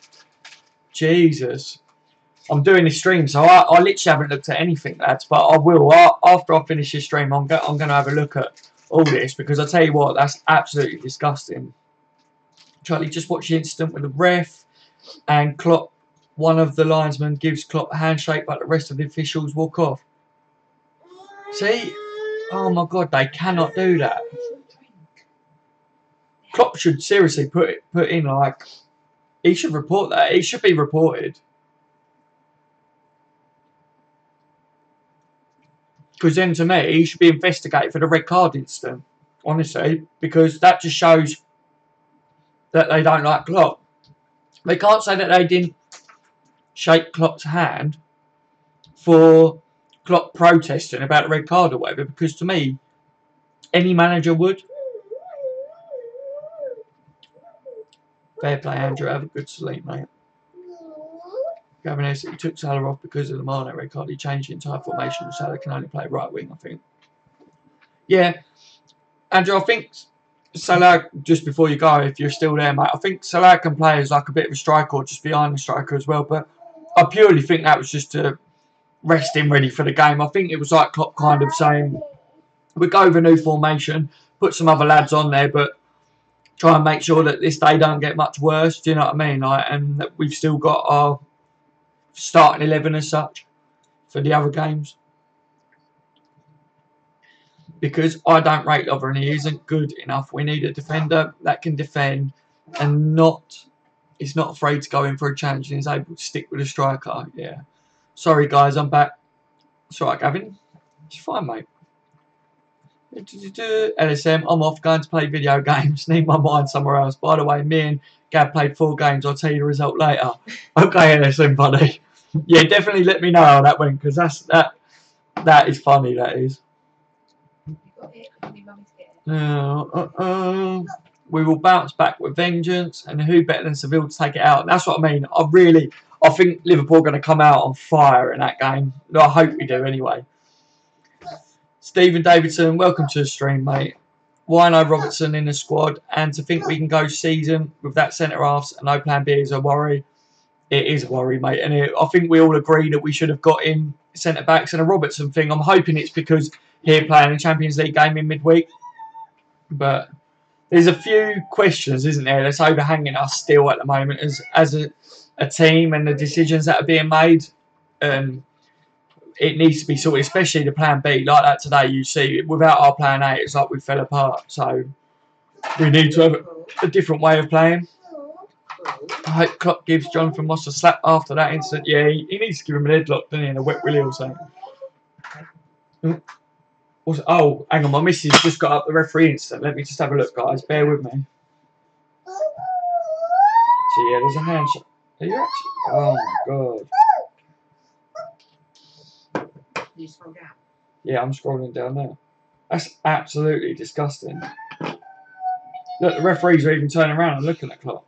Jesus. I'm doing this stream, so I literally haven't looked at anything, lads, but I will. After I finish this stream, I'm going to have a look at all this, because I tell you what, that's absolutely disgusting. Charlie, just watch the incident with the ref, and Klopp, one of the linesmen, gives Klopp a handshake, but the rest of the officials walk off. See? Oh, my God, they cannot do that. Klopp should seriously put in, like, he should report that. It should be reported. Because then, to me, he should be investigated for the red card incident, honestly, because that just shows that they don't like Klopp. They can't say that they didn't shake Klopp's hand for Klopp protesting about the red card or whatever, because to me, any manager would. Fair play, Andrew. Have a good sleep, mate. Gavin S. He took Salah off because of the Mane red card. He changed the entire formation. Salah can only play right wing, I think. Yeah, Andrew, I think Salah, just before you go, if you're still there, mate, I think Salah can play as like a bit of a striker or just behind the striker as well. But I purely think that was just to rest him ready for the game. I think it was like Klopp kind of saying, we'll go with a new formation, put some other lads on there, but try and make sure that this day don't get much worse. Do you know what I mean? Like, and that we've still got our starting 11 as such for the other games. Because I don't rate Lover and he isn't good enough. We need a defender that can defend and is not afraid to go in for a challenge and is able to stick with a striker. Yeah. Sorry, guys, I'm back. It's alright, Gavin. It's fine, mate. LSM, I'm off going to play video games. Need my mind somewhere else. By the way, me and Gav played 4 games. I'll tell you the result later. Okay, LSM, buddy. Yeah, definitely let me know how that went, because that is funny, that is. We will bounce back with vengeance, and who better than Seville to take it out? And that's what I mean. I think Liverpool are going to come out on fire in that game. I hope we do anyway. Stephen Davidson, welcome to the stream, mate. YNWA Robertson in the squad, and to think we can go season with that centre halves and no plan B is a worry. It is a worry, mate, and I think we all agree that we should have got in centre backs. And a Robertson thing, I'm hoping it's because he's playing a Champions League game in midweek. But there's a few questions, isn't there, that's overhanging us still at the moment as a team and the decisions that are being made. It needs to be sorted, especially the plan B. Like that today, you see, without our plan A, it's like we fell apart. So we need to have a different way of playing. I hope Klopp gives Jonathan Moss a slap after that incident. Yeah, he needs to give him an headlock, doesn't he, and a wet willy or something. Oh, hang on, my missus just got up the referee incident. Let me just have a look, guys. Bear with me. So, yeah, there's a handshake. Are you actually? Oh my god. You scroll down. Yeah, I'm scrolling down now. That's absolutely disgusting. Look, the referees are even turning around and looking at Klopp.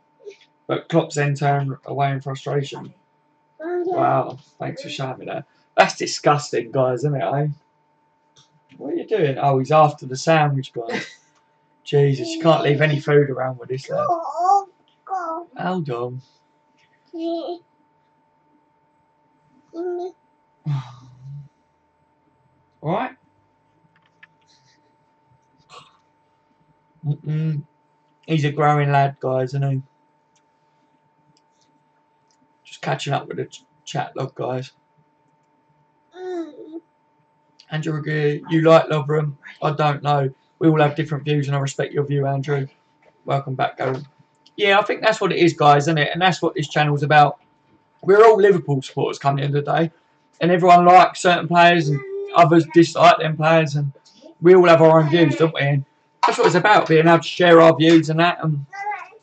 But Klopp's then turned away in frustration. Wow, thanks for showing me that. That's disgusting, guys, isn't it, eh? What are you doing? Oh, he's after the sandwich, guys. Jesus, you can't leave any food around with this lad. Hold on. Alright? He's a growing lad, guys, isn't he? Just catching up with the chat log, guys. Andrew, you like Lovren? I don't know. We all have different views, and I respect your view, Andrew. Welcome back, Garen. Yeah, I think that's what it is, guys, isn't it? And that's what this channel's about. We're all Liverpool supporters come the end of the day, and everyone likes certain players, and others dislike them players, and we all have our own views, don't we? And that's what it's about, being able to share our views and that. And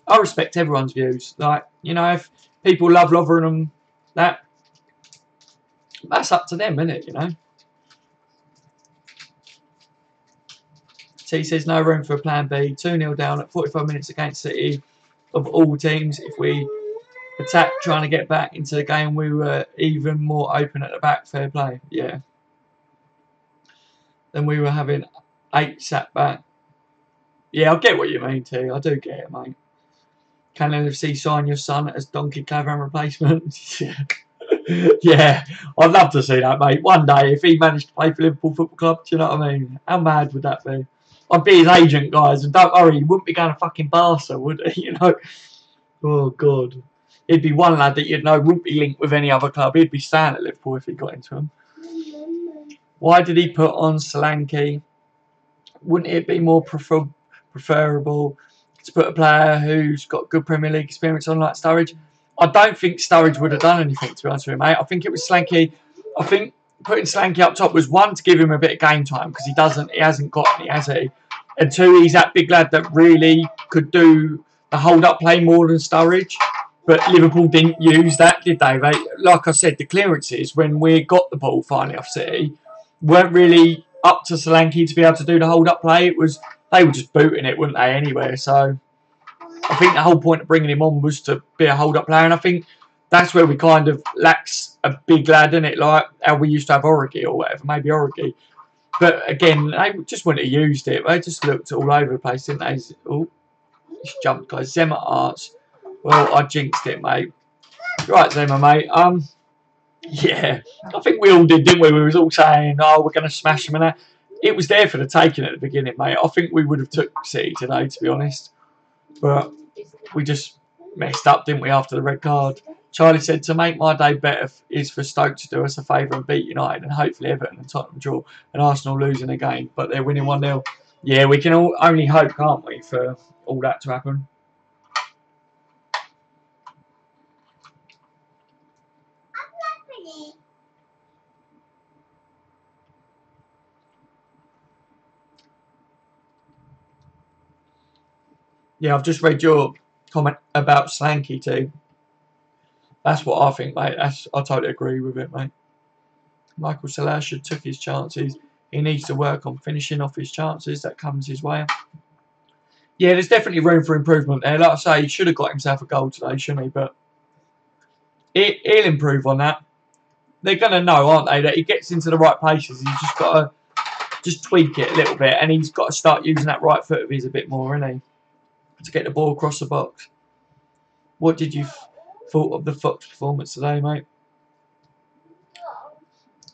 I respect everyone's views. Like, you know, if people love Lovren and that's up to them, isn't it? You know. T says no room for a plan B. 2-0 down at 45 minutes against City. Of all teams, if we attack trying to get back into the game, we were even more open at the back. Fair play. Yeah. Then we were having 8 sat back. Yeah, I get what you mean, T. I do get it, mate. Can LFC sign your son as Donkey Clavin replacement? Yeah. Yeah, I'd love to see that, mate. One day, if he managed to play for Liverpool Football Club, do you know what I mean? How mad would that be? I'd be his agent, guys, and don't worry, he wouldn't be going to fucking Barca, would he? You know? Oh, God. He'd be one lad that you'd know wouldn't be linked with any other club. He'd be staying at Liverpool if he got into him. Why did he put on Solanke? Wouldn't it be more preferable to put a player who's got good Premier League experience on like Sturridge? I don't think Sturridge would have done anything, to be honest with you, mate. I think it was Solanke. I think putting Solanke up top was, one, to give him a bit of game time, because he hasn't got any, has he? And two, he's that big lad that really could do the hold-up play more than Sturridge. But Liverpool didn't use that, did they? Like I said, the clearances, when we got the ball finally off City, weren't really up to Solanke to be able to do the hold-up play. They were just booting it, weren't they, anyway? So I think the whole point of bringing him on was to be a hold-up player, and I think that's where we kind of lacks a big lad, isn't it? Like how we used to have Origi or whatever, maybe Origi. But again, they just wouldn't have used it. They just looked all over the place, didn't they? Oh, just jumped, guys. Zema Arts. Well, I jinxed it, mate. Right, Zema, mate. Yeah, I think we all did, didn't we? We was all saying, oh, we're going to smash them and that. It was there for the taking at the beginning, mate. I think we would have took City today, to be honest. But we just messed up, didn't we, after the red card? Charlie said, to make my day better is for Stoke to do us a favour and beat United, and hopefully Everton and Tottenham draw, and Arsenal losing again. But they're winning 1-0. Yeah, we can all only hope, can't we, for all that to happen. Yeah, I've just read your comment about Slanky too. That's what I think, mate. I totally agree with it, mate. Michael Salah should took his chances. He needs to work on finishing off his chances that comes his way. Yeah, there's definitely room for improvement there. Like I say, he should have got himself a goal today, shouldn't he? But he'll improve on that. They're going to know, aren't they, that he gets into the right places. He's just got to just tweak it a little bit, and he's got to start using that right foot of his a bit more, isn't he? To get the ball across the box. What did you thought of the Fox performance today, mate?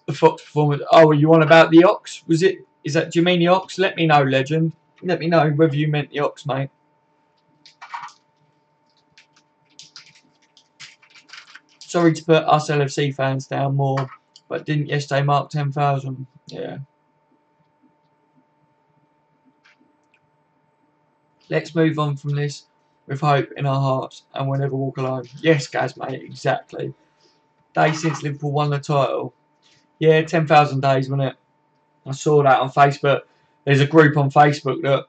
The Fox performance. Oh, were you on about the Ox? Was it? Do you mean the Ox? Let me know, legend. Let me know whether you meant the Ox, mate. Sorry to put us LFC fans down more, but didn't yesterday mark 10,000? Yeah. Let's move on from this with hope in our hearts and we'll never walk alone. Yes, Gaz, mate, exactly. Day since Liverpool won the title. Yeah, 10,000 days, wasn't it? I saw that on Facebook. There's a group on Facebook that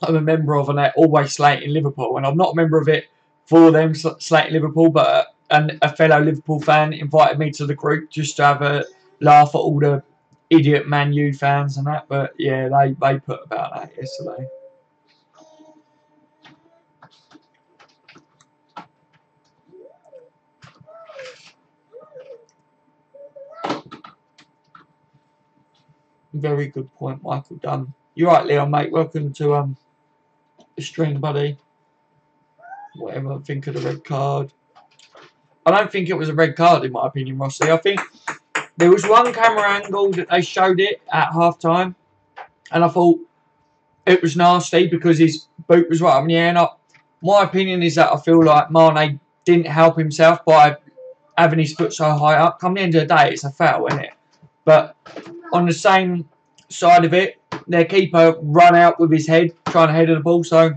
I'm a member of, and they're always slating Liverpool. And I'm not a member of it for them slating Liverpool, but a fellow Liverpool fan invited me to the group just to have a laugh at all the idiot Man U fans and that. But yeah, they put about that yesterday. Very good point, Michael Dunn. You're right, Leon, mate. Welcome to the stream, buddy. Whatever I think of the red card. I don't think it was a red card, in my opinion, Rossi. I think there was one camera angle that they showed it at half-time, and I thought it was nasty because his boot was right up in the air. And my opinion is that I feel like Mane didn't help himself by having his foot so high up. Come the end of the day, it's a foul, isn't it? But on the same side of it, their keeper run out with his head, trying to header the ball. So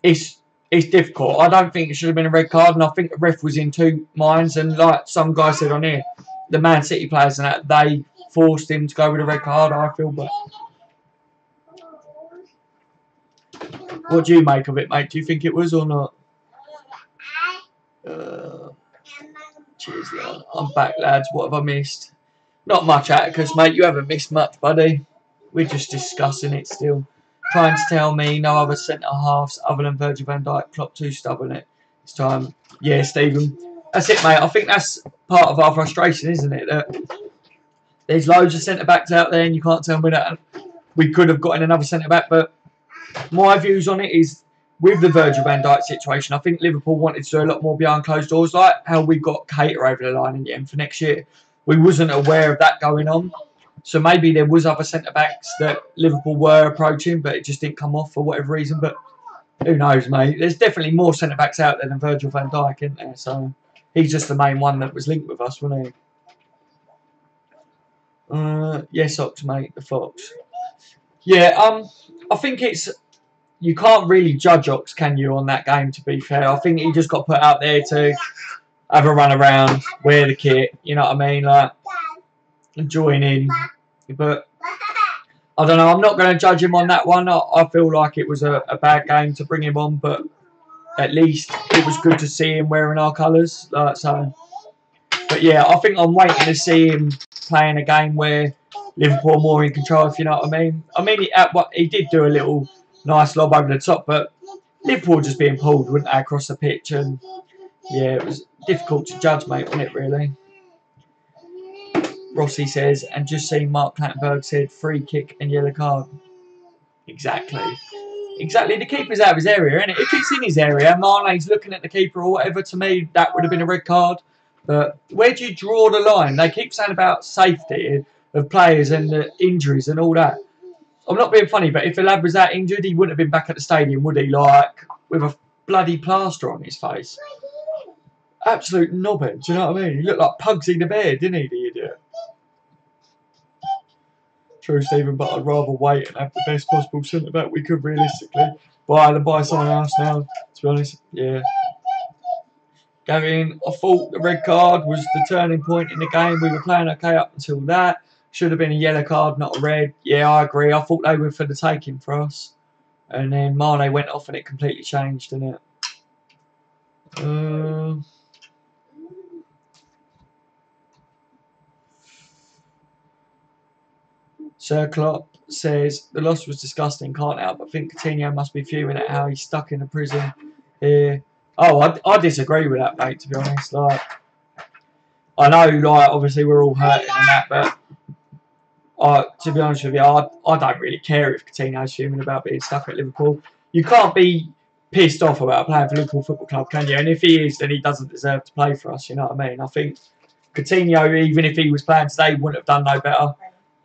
it's difficult. I don't think it should have been a red card, and I think the ref was in two minds. And like some guy said on here, the Man City players and that, they forced him to go with a red card, I feel. But what do you make of it, mate? Do you think it was or not? Cheers, Leon. I'm back, lads. What have I missed? Not much, Atticus, mate. You haven't missed much, buddy. We're just discussing it still. Trying to tell me no other centre-halves other than Virgil van Dijk. Klopp too stubborn it. It's time. Yeah, Stephen. That's it, mate. I think that's part of our frustration, isn't it? That there's loads of centre-backs out there and you can't tell me that we could have gotten another centre-back. But my views on it is, with the Virgil van Dijk situation, I think Liverpool wanted to do a lot more behind closed doors, like how we got Cater over the line in the end for next year. We wasn't aware of that going on. So maybe there was other centre-backs that Liverpool were approaching, but it just didn't come off for whatever reason. But who knows, mate? There's definitely more centre-backs out there than Virgil van Dijk, isn't there? So he's just the main one that was linked with us, wasn't he? Yes, Ox, mate, the Fox. Yeah, I think it's... You can't really judge Ox, can you, on that game, to be fair. I think he just got put out there to have a run around, wear the kit, you know what I mean? Like, join in. But, I don't know, I'm not going to judge him on that one. I feel like it was a bad game to bring him on, but at least it was good to see him wearing our colours. So, but yeah, I think I'm waiting to see him playing a game where Liverpool are more in control, if you know what I mean. I mean, he did do a little nice lob over the top, but Liverpool just being pulled, wouldn't they, across the pitch? And yeah, it was difficult to judge, mate, wasn't it, really? Rossi says, and just seeing Mark Clattenburg said, free kick and yellow card. Exactly. Exactly. The keeper's out of his area, isn't it? If it's in his area, Mane's looking at the keeper or whatever, to me, that would have been a red card. But where do you draw the line? They keep saying about safety of players and the injuries and all that. I'm not being funny, but if a lad was that injured, he wouldn't have been back at the stadium, would he? Like, with a bloody plaster on his face. Absolute knobhead, do you know what I mean? He looked like Pugsy the Bear, didn't he, the idiot? True, Stephen, but I'd rather wait and have the best possible centre-back we could realistically. Buy someone else now, to be honest. Yeah. Gavin, I thought the red card was the turning point in the game. We were playing okay up until that. Should have been a yellow card, not a red. Yeah, I agree. I thought they were for the taking for us. And then Mane went off and it completely changed, didn't it? Sir Klopp says, the loss was disgusting, can't help but think Coutinho must be fuming at how he's stuck in a prison here. Oh, I disagree with that, mate, to be honest. Like, I know, like, obviously we're all hurting and that, but to be honest with you, I don't really care if Coutinho's fuming about being stuck at Liverpool. You can't be pissed off about playing for Liverpool Football Club, can you? And if he is, then he doesn't deserve to play for us, you know what I mean? I think Coutinho, even if he was playing today, wouldn't have done no better.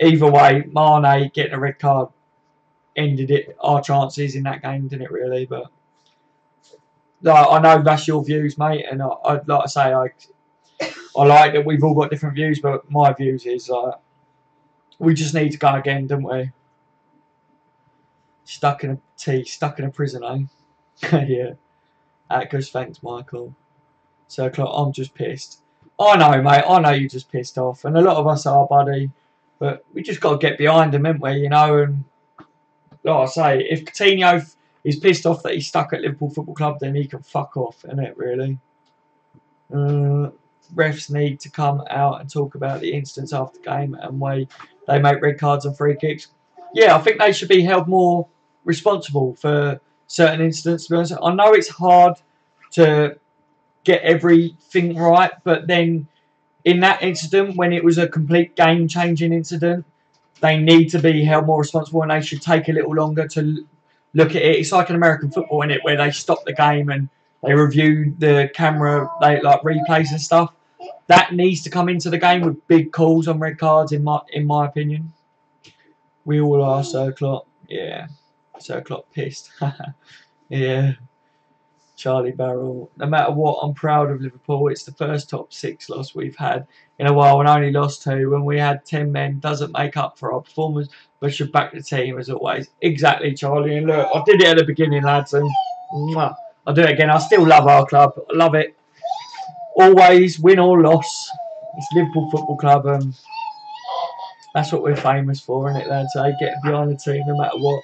Either way, Mane getting a red card ended our chances in that game, didn't it, really? But I know that's your views, mate, and I'd like to say I like that we've all got different views, but my views is we just need to go again, don't we? Stuck in a prison, eh? Yeah. Atticus, thanks, Michael. So, I'm just pissed. I know, mate. I know you're just pissed off, and a lot of us are, buddy. But we just got to get behind him, haven't we? You know, and like I say, if Coutinho is pissed off that he's stuck at Liverpool Football Club, then he can fuck off, innit, really? Refs need to come out and talk about the incidents after the game and why they make red cards and free kicks. Yeah, I think they should be held more responsible for certain incidents. To be honest, I know it's hard to get everything right, but then in that incident, when it was a complete game-changing incident, they need to be held more responsible and they should take a little longer to look at it. It's like an American football, isn't it, where they stop the game and they review the camera, they like replays and stuff. That needs to come into the game with big calls on red cards, in my opinion. We all are, Sir Klopp. Yeah, Sir Klopp pissed. Yeah. Charlie Barrel. No matter what, I'm proud of Liverpool. It's the first top 6 loss we've had in a while and only lost 2. When we had 10 men, doesn't make up for our performance, but should back the team as always. Exactly, Charlie. And look, I did it at the beginning, lads, and I'll do it again. I still love our club. I love it. Always, win or loss. It's Liverpool Football Club, and that's what we're famous for, isn't it, lads? Get behind the team no matter what.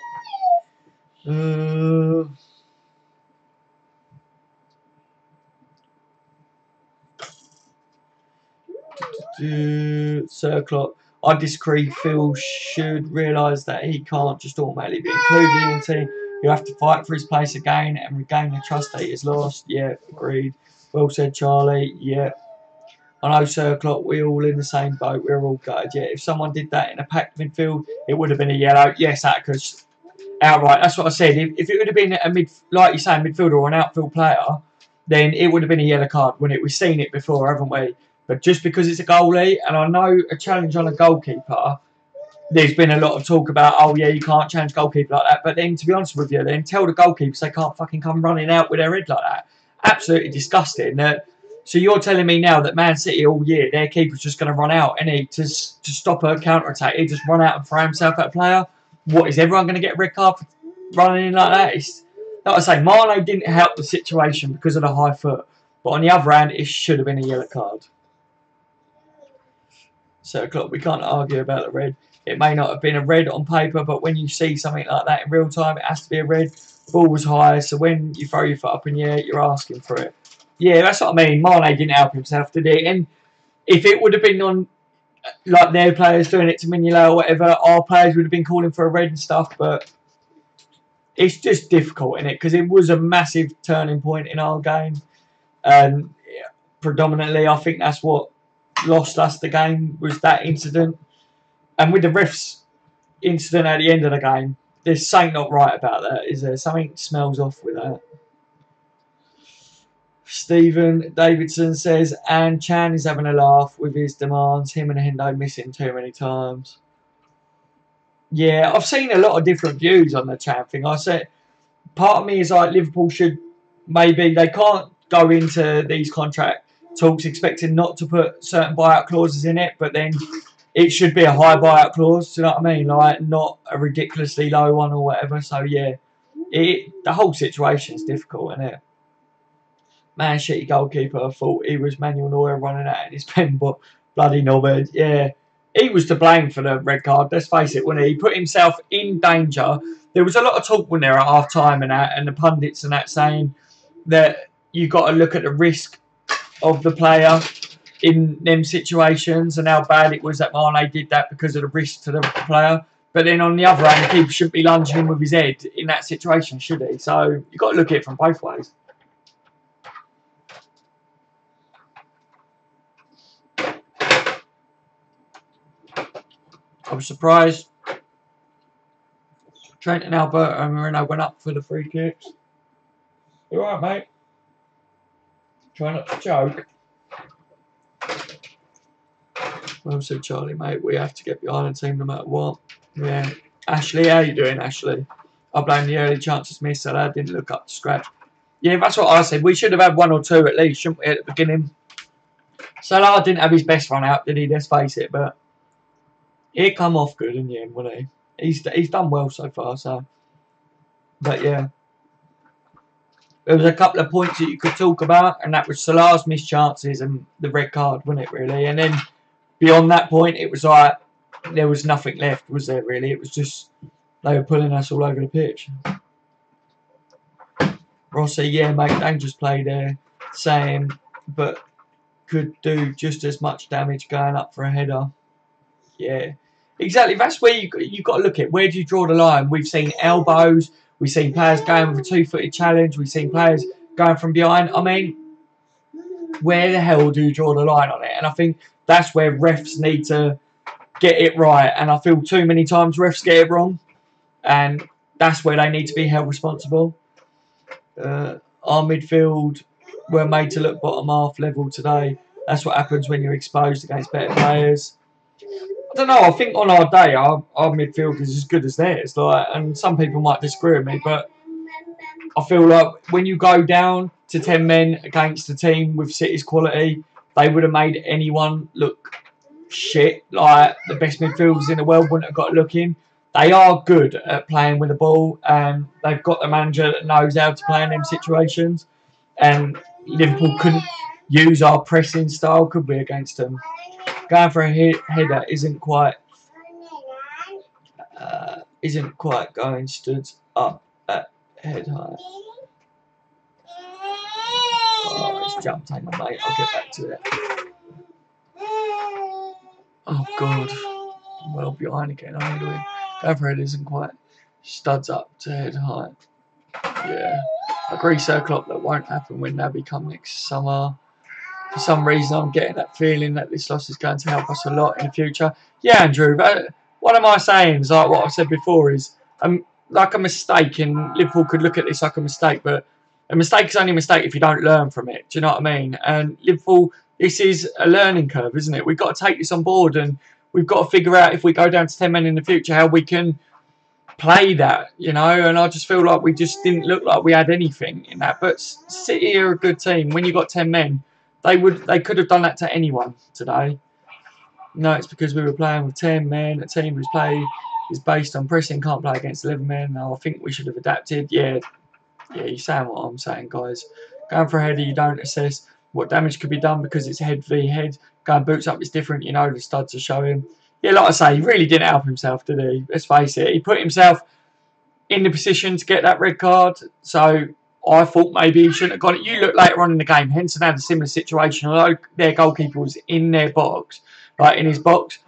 Sir Klopp, I disagree. Phil should realise that he can't just automatically be included in the team. You have to fight for his place again and regain the trust that he has lost. Yeah, agreed. Well said, Charlie. Yeah. I know, Sir Klopp, we're all in the same boat. We're all gutted. Yeah, if someone did that in a packed midfield, it would have been a yellow. Yes, Atticus. Outright. That's what I said. If it would have been a like you say, a midfielder or an outfield player, then it would have been a yellow card, wouldn't it? We've seen it before, haven't we? But just because it's a goalie, and I know a challenge on a goalkeeper, there's been a lot of talk about, oh yeah, you can't challenge goalkeeper like that. But then, to be honest with you, then tell the goalkeepers they can't fucking come running out with their head like that. Absolutely disgusting. So you're telling me now that Man City all year, their keeper's just going to run out, and he to stop a counter attack, he just run out and throw himself at a player. What, is everyone going to get a red card for running in like that? Like I say, Mane didn't help the situation because of the high foot. But on the other hand, it should have been a yellow card. So, Klopp, we can't argue about the red. It may not have been a red on paper, but when you see something like that in real time, it has to be a red. Ball was high, so when you throw your foot up in the air, you're asking for it. Yeah, that's what I mean. Mane didn't help himself, did he? And if it would have been on, like their players doing it to Mignolet or whatever, our players would have been calling for a red and stuff, but it's just difficult, isn't it? Because it was a massive turning point in our game. And predominantly, I think that's what lost us the game, was that incident. And with the refs incident at the end of the game, there's something not right about that, is there? Something smells off with that. Stephen Davidson says, and Chan is having a laugh with his demands. Him and Hendo missing too many times. Yeah, I've seen a lot of different views on the Chan thing. I said, part of me is like, Liverpool should maybe, they can't go into these contract talks expecting not to put certain buyout clauses in it, but then it should be a high buyout clause, do you know what I mean? Like, not a ridiculously low one or whatever. So, yeah, the whole situation is difficult, isn't it? Man City goalkeeper thought he was Manuel Neuer running out in his pen, but bloody knobhead. Yeah, he was to blame for the red card. Let's face it, wasn't he? He put himself in danger. There was a lot of talk when they were at half time and that, and the pundits and that saying that you got to look at the risk of the player in them situations and how bad it was that Mane did that because of the risk to the player. But then on the other hand, the keeper shouldn't be lunging him with his head in that situation, should he? So you've got to look at it from both ways. I was surprised Trent and Alberto and Moreno went up for the free kicks. You alright, mate? Try not to choke. Well said, Charlie, mate. We have to get behind the team no matter what. Yeah. Ashley, how you doing, Ashley? I blame the early chances missed, so I didn't look up to scratch. Yeah, that's what I said. We should have had 1 or 2 at least, shouldn't we, at the beginning? Salah didn't have his best run out, did he? Let's face it, but it come off good in the end, wouldn't he? He's done well so far, so. But yeah. There was a couple of points that you could talk about, and that was Salah's missed chances and the red card, wasn't it, really? And then beyond that point, it was like there was nothing left, was there, really? It was just they were pulling us all over the pitch. Rossi, yeah, mate, dangerous play there. Same, but could do just as much damage going up for a header. Yeah, exactly. That's where you got to look at where do you draw the line. We've seen elbows. We've seen players going with a 2-footed challenge. We've seen players going from behind. I mean, where the hell do you draw the line on it? And I think that's where refs need to get it right. And I feel too many times refs get it wrong. And that's where they need to be held responsible. Our midfield were made to look bottom half level today. That's what happens when you're exposed against better players. I don't know. I think on our day, our midfield is as good as theirs. Like, and some people might disagree with me, but I feel like when you go down to 10 men against a team with City's quality, they would have made anyone look shit. Like the best midfielders in the world wouldn't have got a look in. They are good at playing with the ball, and they've got the manager that knows how to play in them situations. And Liverpool couldn't use our pressing style, could we, against them? Going for a header isn't quite going stood up at head height. Oh, it's jumped on my mate. I'll get back to it. Oh God, I'm well behind again. I'm doing. Going for a header isn't quite studs up to head height. Yeah, I agree, Sir Klopp. That won't happen when Naby come next summer. For some reason, I'm getting that feeling that this loss is going to help us a lot in the future. Yeah, Andrew, what am I saying? Is like what I've said before is like a mistake, and Liverpool could look at this like a mistake, but a mistake is only a mistake if you don't learn from it. Do you know what I mean? And Liverpool, this is a learning curve, isn't it? We've got to take this on board, and we've got to figure out if we go down to 10 men in the future, how we can play that, you know. And I just feel like we just didn't look like we had anything in that. But City are a good team. When you got 10 men, they could have done that to anyone today. No, it's because we were playing with 10 men. A team whose play is based on pressing can't play against 11 men. No, I think we should have adapted. Yeah, you're saying what I'm saying, guys. Going for a header, you don't assess what damage could be done because it's head v head. Going boots up is different. You know the studs are showing. Yeah, like I say, he really didn't help himself, did he? Let's face it. He put himself in the position to get that red card. So I thought maybe he shouldn't have got it. You look later on in the game, Henson had a similar situation. Although their goalkeeper was in their box, like in his box,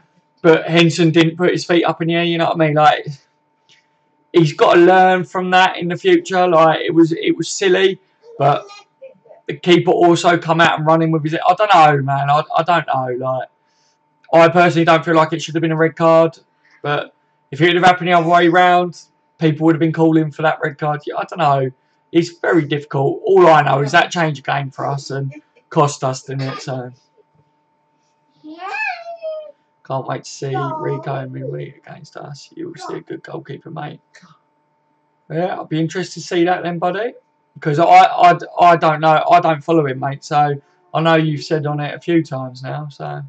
but Henson didn't put his feet up in the air. You know what I mean? Like, he's got to learn from that in the future. Like, it was silly, but the keeper also come out and running with his. I don't know, man. I don't know. Like, I personally don't feel like it should have been a red card, but if it would have happened the other way round, people would have been calling for that red card. Yeah, I don't know. It's very difficult. All I know is that changed the game for us and cost us, didn't it? So can't wait to see Rico and midweek against us. You will see a good goalkeeper, mate. Yeah, I'll be interested to see that then, buddy. Because I don't know. I don't follow him, mate. So I know you've said on it a few times now. So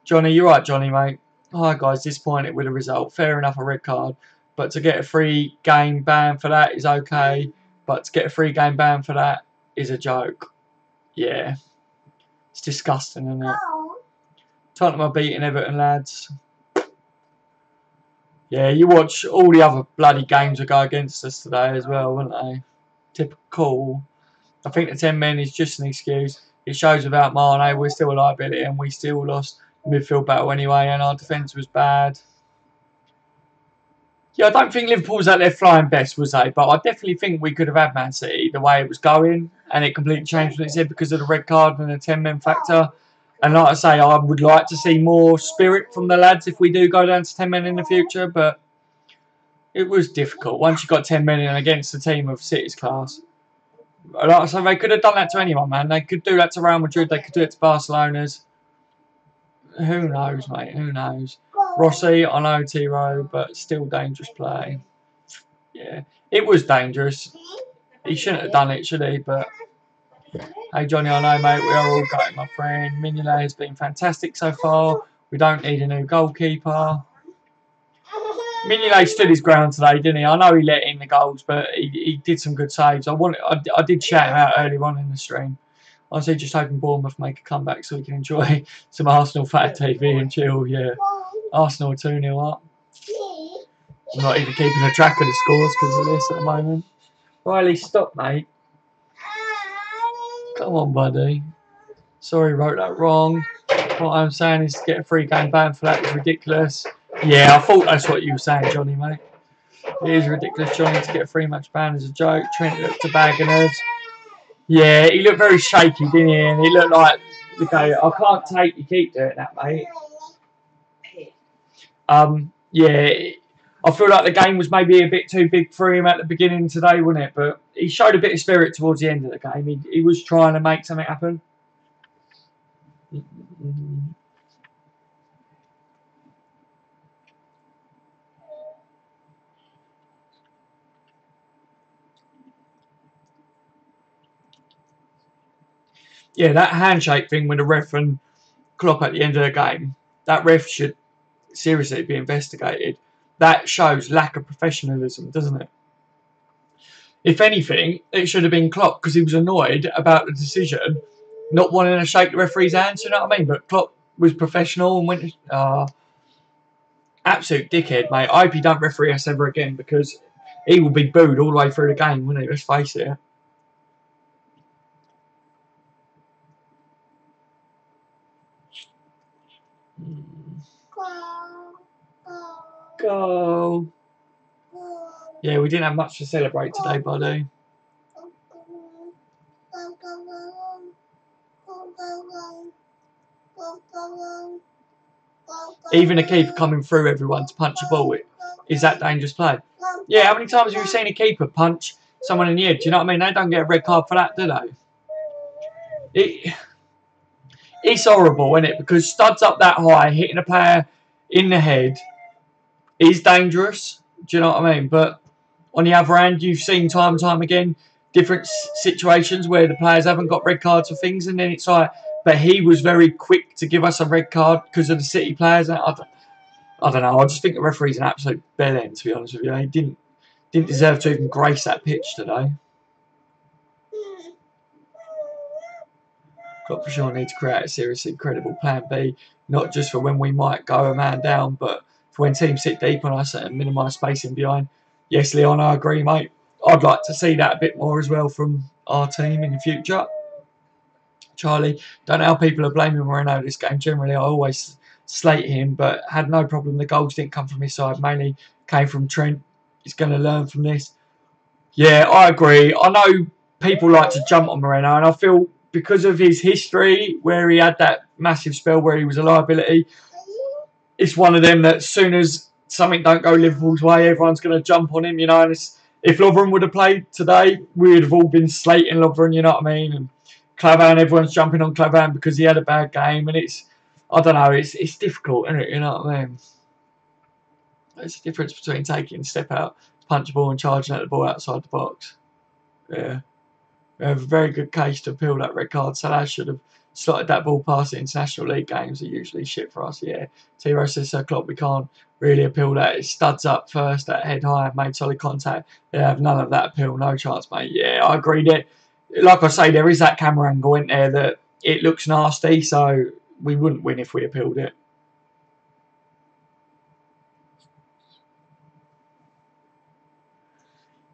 Johnny, you're right, Johnny, mate. Hi, guys. Disappointed with the result. Fair enough, a red card. But to get a free game ban for that is okay. But to get a free game ban for that is a joke. Yeah. It's disgusting, isn't it? Tottenham are beating Everton, lads. Yeah, you watch all the other bloody games that go against us today as well, wouldn't they? Typical. I think the 10 men is just an excuse. It shows without Mane, we're still a liability and we still lost the midfield battle anyway, and our defence was bad. Yeah, I don't think Liverpool was at their flying best, was they? But I definitely think we could have had Man City the way it was going, and it completely changed what it said because of the red card and the 10-men factor. And like I say, I would like to see more spirit from the lads if we do go down to 10 men in the future, but it was difficult. Once you got 10 men in against a team of City's class. Like I say, they could have done that to anyone, man. They could do that to Real Madrid. They could do it to Barcelona's. Who knows, mate? Who knows? Rossi, I know T-Row, but still dangerous play. Yeah, it was dangerous. He shouldn't have done it, should he? But hey, Johnny, I know, mate. We are all going, my friend. Mignolet has been fantastic so far. We don't need a new goalkeeper. Mignolet stood his ground today, didn't he? I know he let in the goals, but he did some good saves. I did shout him out earlier on in the stream. I was just hoping Bournemouth make a comeback so we can enjoy some Arsenal Fat TV and chill. Yeah, Arsenal 2-0 up. I'm not even keeping a track of the scores because of this at the moment. Riley, stop, mate. Come on, buddy. Sorry, wrote that wrong. What I'm saying is to get a free game ban for that is ridiculous. Yeah, I thought that's what you were saying, Johnny, mate. It is ridiculous, Johnny, to get a free match ban as a joke. Trent looked a bag of nerves. Yeah, he looked very shaky, didn't he? And he looked like, okay, I can't take you keep doing that, mate. Yeah, I feel like the game was maybe a bit too big for him at the beginning today, wasn't it? But he showed a bit of spirit towards the end of the game. He was trying to make something happen. Yeah, that handshake thing with the ref and Klopp at the end of the game, that ref should seriously be investigated. That shows lack of professionalism, doesn't it? If anything, it should have been Klopp because he was annoyed about the decision, not wanting to shake the referee's hands, you know what I mean? But Klopp was professional and went, absolute dickhead, mate. I hope he don't referee us ever again because he will be booed all the way through the game, wouldn't he? Let's face it. Go. Yeah, we didn't have much to celebrate today, buddy. Even a keeper coming through everyone to punch a ball, is that dangerous play? Yeah, how many times have you seen a keeper punch someone in the head? Do you know what I mean? They don't get a red card for that, do they? It's horrible, isn't it? Because studs up that high, hitting a player in the head is dangerous. Do you know what I mean? But on the other hand, you've seen time and time again different situations where the players haven't got red cards for things, and then it's like, but he was very quick to give us a red card because of the City players. I don't know. I just think the referee's an absolute bellend, to be honest with you. He didn't deserve to even grace that pitch today. Klopp for sure need to create a seriously credible plan B, not just for when we might go a man down, but for when teams sit deep on us and minimise spacing behind. Yes, Leon, I agree, mate. I'd like to see that a bit more as well from our team in the future. Charlie, don't know how people are blaming Moreno this game. Generally, I always slate him, but had no problem. The goals didn't come from his side, mainly came from Trent. He's going to learn from this. Yeah, I agree. I know people like to jump on Moreno, and I feel because of his history, where he had that massive spell where he was a liability, it's one of them that as soon as something don't go Liverpool's way, everyone's going to jump on him, you know. And if Lovren would have played today, we would have all been slating Lovren, you know what I mean? And Clavan, everyone's jumping on Clavan because he had a bad game, and I don't know, it's difficult, isn't it? You know what I mean? There's a difference between taking a step out, punch a ball, and charging at the ball outside the box. Yeah. We have a very good case to appeal that red card. Salah should have slotted that ball past the International League games. Are usually shit for us. Yeah. T-Row says, Sir Klopp, we can't really appeal that. It studs up first, that head high, made solid contact. They have none of that appeal. No chance, mate. Yeah, I agree that, like I say, there is that camera angle in there that it looks nasty, so we wouldn't win if we appealed it.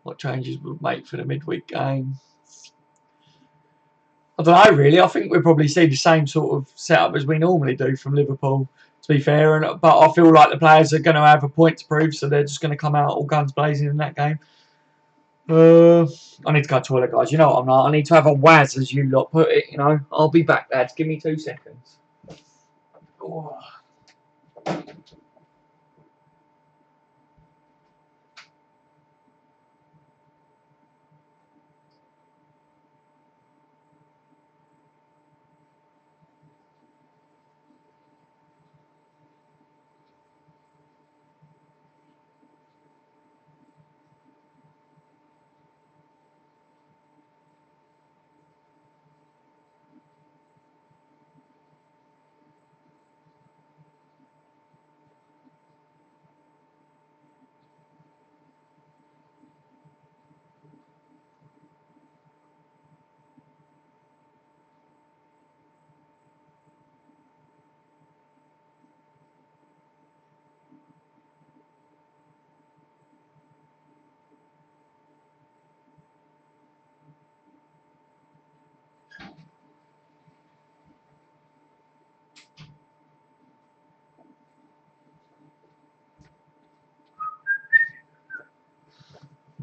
What changes would make for the midweek game? I don't know, really. I think we'll probably see the same sort of setup as we normally do from Liverpool, to be fair. But I feel like the players are going to have a point to prove, so they're just going to come out all guns blazing in that game. I need to go to the toilet, guys. You know what I'm not. I need to have a waz, as you lot put it. You know, I'll be back, lads. Give me 2 seconds. Oh.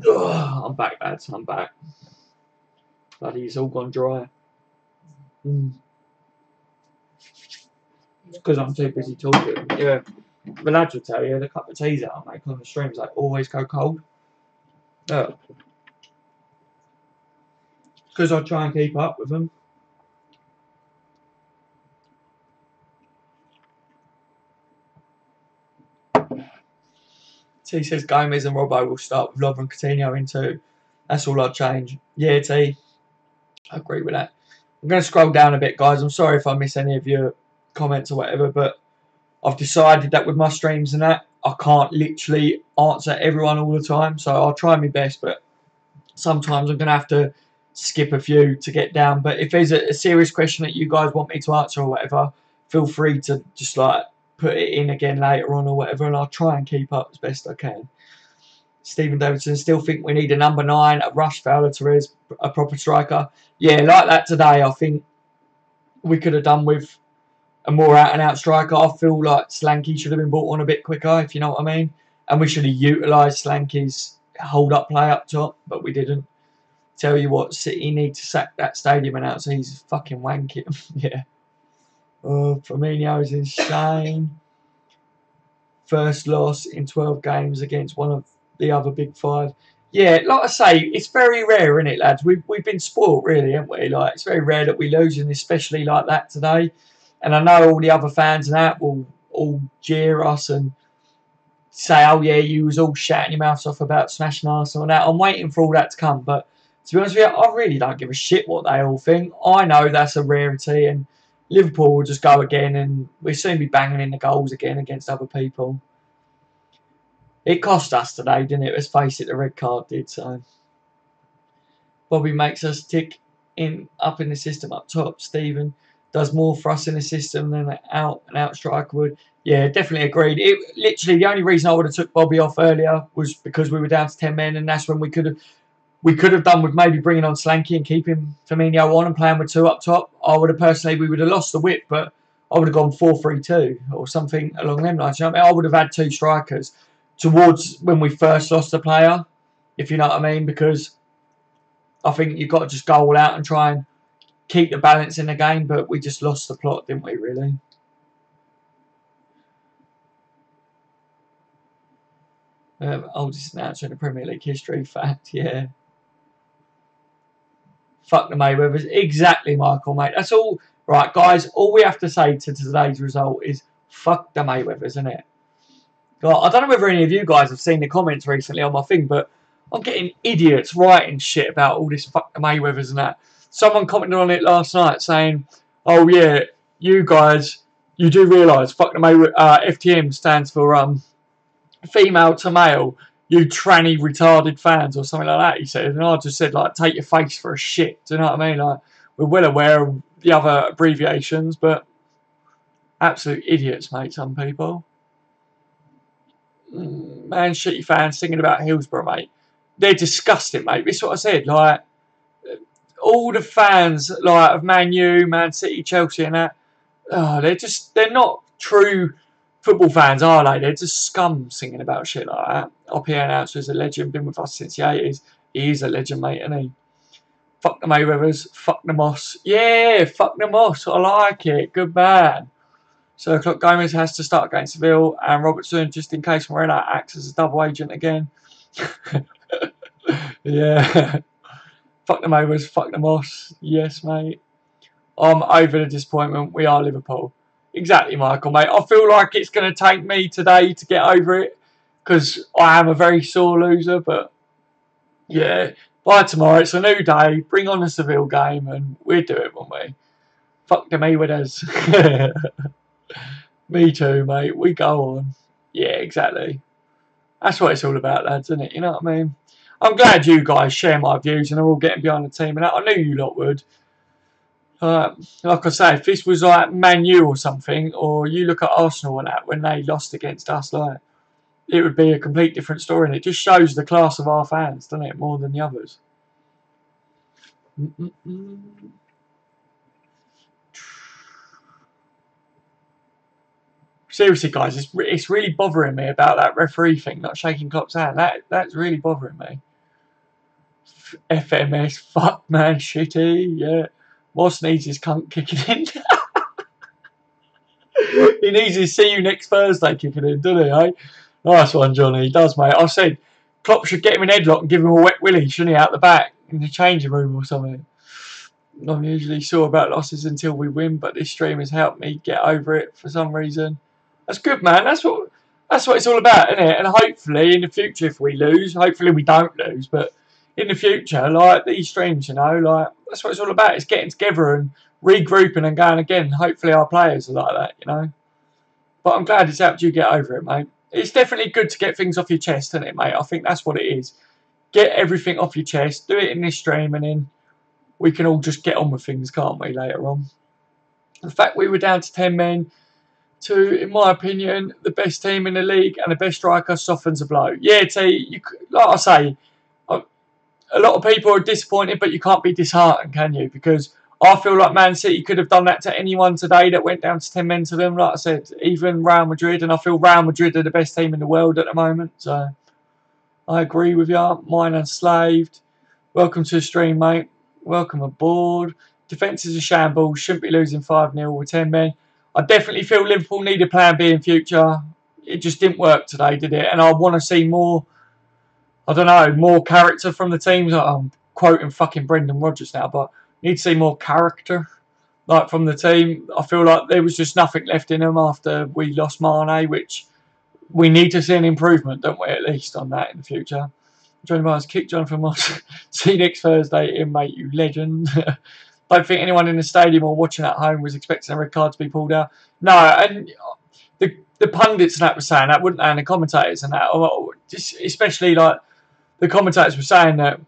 I'm back, lads. I'm back. Bloody, it's all gone dry. It's because I'm too busy talking. Yeah. The lads will tell you the cup of teas that I make on the streams, they always go cold. Yeah. Because I try and keep up with them. T says Gomez and Robbo will start with Lovren and Coutinho in two. That's all I'd change. Yeah, T. I agree with that. I'm going to scroll down a bit, guys. I'm sorry if I miss any of your comments or whatever, but I've decided that with my streams and that, I can't literally answer everyone all the time. So I'll try my best, but sometimes I'm going to have to skip a few to get down. But if there's a serious question that you guys want me to answer or whatever, feel free to just like put it in again later on or whatever, and I'll try and keep up as best I can. Stephen Davidson, still think we need a number 9, a Rush, Fowler, Therese, a proper striker. Yeah, like that today, I think we could have done with a more out-and-out striker. I feel like Slanky should have been brought on a bit quicker, if you know what I mean. And we should have utilised Slanky's hold-up play up top, but we didn't. Tell you what, City need to sack that stadium announcer. He's fucking wanking. Yeah. Oh, Firmino is insane. First loss in 12 games against one of the other big 5. Yeah, like I say, it's very rare, isn't it, lads? We've been spoilt, really, haven't we? Like, it's very rare that we lose, and especially like that today. And I know all the other fans and that will all jeer us and say, oh, yeah, you was all shouting your mouths off about smashing Arsenal and that. I'm waiting for all that to come, but to be honest with you, I really don't give a shit what they all think. I know that's a rarity, and Liverpool will just go again, and we'll soon be banging in the goals again against other people. It cost us today, didn't it? Let's face it, the red card did. So Bobby makes us tick up in the system up top. Stephen does more for us in the system than an out striker would. Yeah, definitely agreed. It literally the only reason I would have took Bobby off earlier was because we were down to 10 men, and that's when we could have done with maybe bringing on Slanky and keeping Firmino on and playing with 2 up top. I would have personally, we would have lost the width, but I would have gone 4-3-2 or something along them lines. You know what I mean? I would have had 2 strikers towards when we first lost the player, if you know what I mean, because I think you've got to just go all out and try and keep the balance in the game, but we just lost the plot, didn't we, really? Oldest announcer in the Premier League history, fact, yeah. Fuck the Mayweathers. Exactly, Michael, mate. That's all. Right, guys, all we have to say to today's result is fuck the Mayweathers, isn't it? God, I don't know whether any of you guys have seen the comments recently on my thing, but I'm getting idiots writing shit about all this fuck the Mayweathers and that. Someone commented on it last night saying, oh, yeah, you guys, you do realise fuck the Mayweather, FTM stands for female to male, you tranny retarded fans or something like that, he said. And I just said, like, take your face for a shit. Do you know what I mean? Like, we're well aware of the other abbreviations, but absolute idiots, mate, some people. Man, shitty fans singing about Hillsborough, mate. They're disgusting, mate. This is what I said. Like, all the fans, like, of Man U, Man City, Chelsea and that, they're not true football fans, are they? They're just scum singing about shit like that. Our PA announcer is a legend, been with us since the 80s. He is a legend, mate, isn't he? Fuck the Mayweathers, fuck the Moss. Yeah, fuck the Moss. I like it. Good man. So Gomez has to start against Seville, and Robertson, just in case Moreno acts as a double agent again. Yeah. Fuck the Mayweathers, fuck the Moss. Yes, mate. I'm over the disappointment. We are Liverpool. Exactly, Michael, mate. I feel like it's going to take me today to get over it because I am a very sore loser. But, yeah, by tomorrow, it's a new day. Bring on the Seville game and we'll do it, won't we? Fuck the Mayweathers. Me too, mate. We go on. Yeah, exactly. That's what it's all about, lads, isn't it? You know what I mean? I'm glad you guys share my views and are all getting behind the team. And I knew you lot would. Like I say, if this was like Man U or something, or you look at Arsenal and that when they lost against us, like it would be a complete different story, and it just shows the class of our fans, doesn't it, more than the others. Seriously, guys, it's really bothering me about that referee thing, not shaking Klopp's hand. That's really bothering me. FMS, fuck man, shitty, yeah. Moss needs his cunt kicking in. He needs his see you next Thursday kicking in, doesn't he, eh? Nice one, Johnny. He does, mate. I said Klopp should get him in headlock and give him a wet willy, shouldn't he, out the back in the changing room or something. I'm usually sore about losses until we win, but this stream has helped me get over it for some reason. That's good, man. That's what it's all about, isn't it? And hopefully in the future, if we lose, hopefully we don't lose, but in the future, like these streams, you know, like that's what it's all about. It's getting together and regrouping and going again. Hopefully our players are like that, you know. But I'm glad it's helped you get over it, mate. It's definitely good to get things off your chest, isn't it, mate? I think that's what it is. Get everything off your chest. Do it in this stream, and then we can all just get on with things, can't we, later on? The fact we were down to 10 men to, in my opinion, the best team in the league and the best striker softens a blow. Yeah, T, like I say, a lot of people are disappointed, but you can't be disheartened, can you? Because I feel like Man City could have done that to anyone today that went down to 10 men to them. Like I said, even Real Madrid, and I feel Real Madrid are the best team in the world at the moment. So I agree with you. Mine Unslaved. Welcome to the stream, mate. Welcome aboard. Defence is a shambles. Shouldn't be losing 5-0 with 10 men. I definitely feel Liverpool need a plan B in future. It just didn't work today, did it? And I want to see more, I don't know, more character from the teams. I'm quoting fucking Brendan Rodgers now, but need to see more character, like, from the team. I feel like there was just nothing left in them after we lost Mane, which we need to see an improvement, don't we, at least on that in the future. Johnny Barnes, kick Jonathan Moss. See you next Thursday, mate, you legend. Don't think anyone in the stadium or watching at home was expecting a red card to be pulled out. No, and the pundits and that were saying that, wouldn't they, and the commentators and that, just especially like the commentators were saying that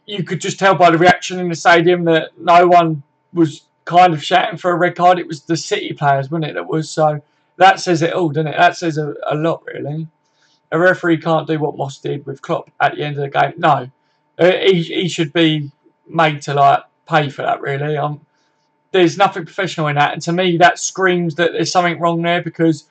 you could just tell by the reaction in the stadium that no one was kind of shouting for a red card. It was the City players, wasn't it, that was. So that says it all, doesn't it? That says a lot, really. A referee can't do what Moss did with Klopp at the end of the game. No, he should be made to like pay for that. Really, there's nothing professional in that, and to me that screams that there's something wrong there. Because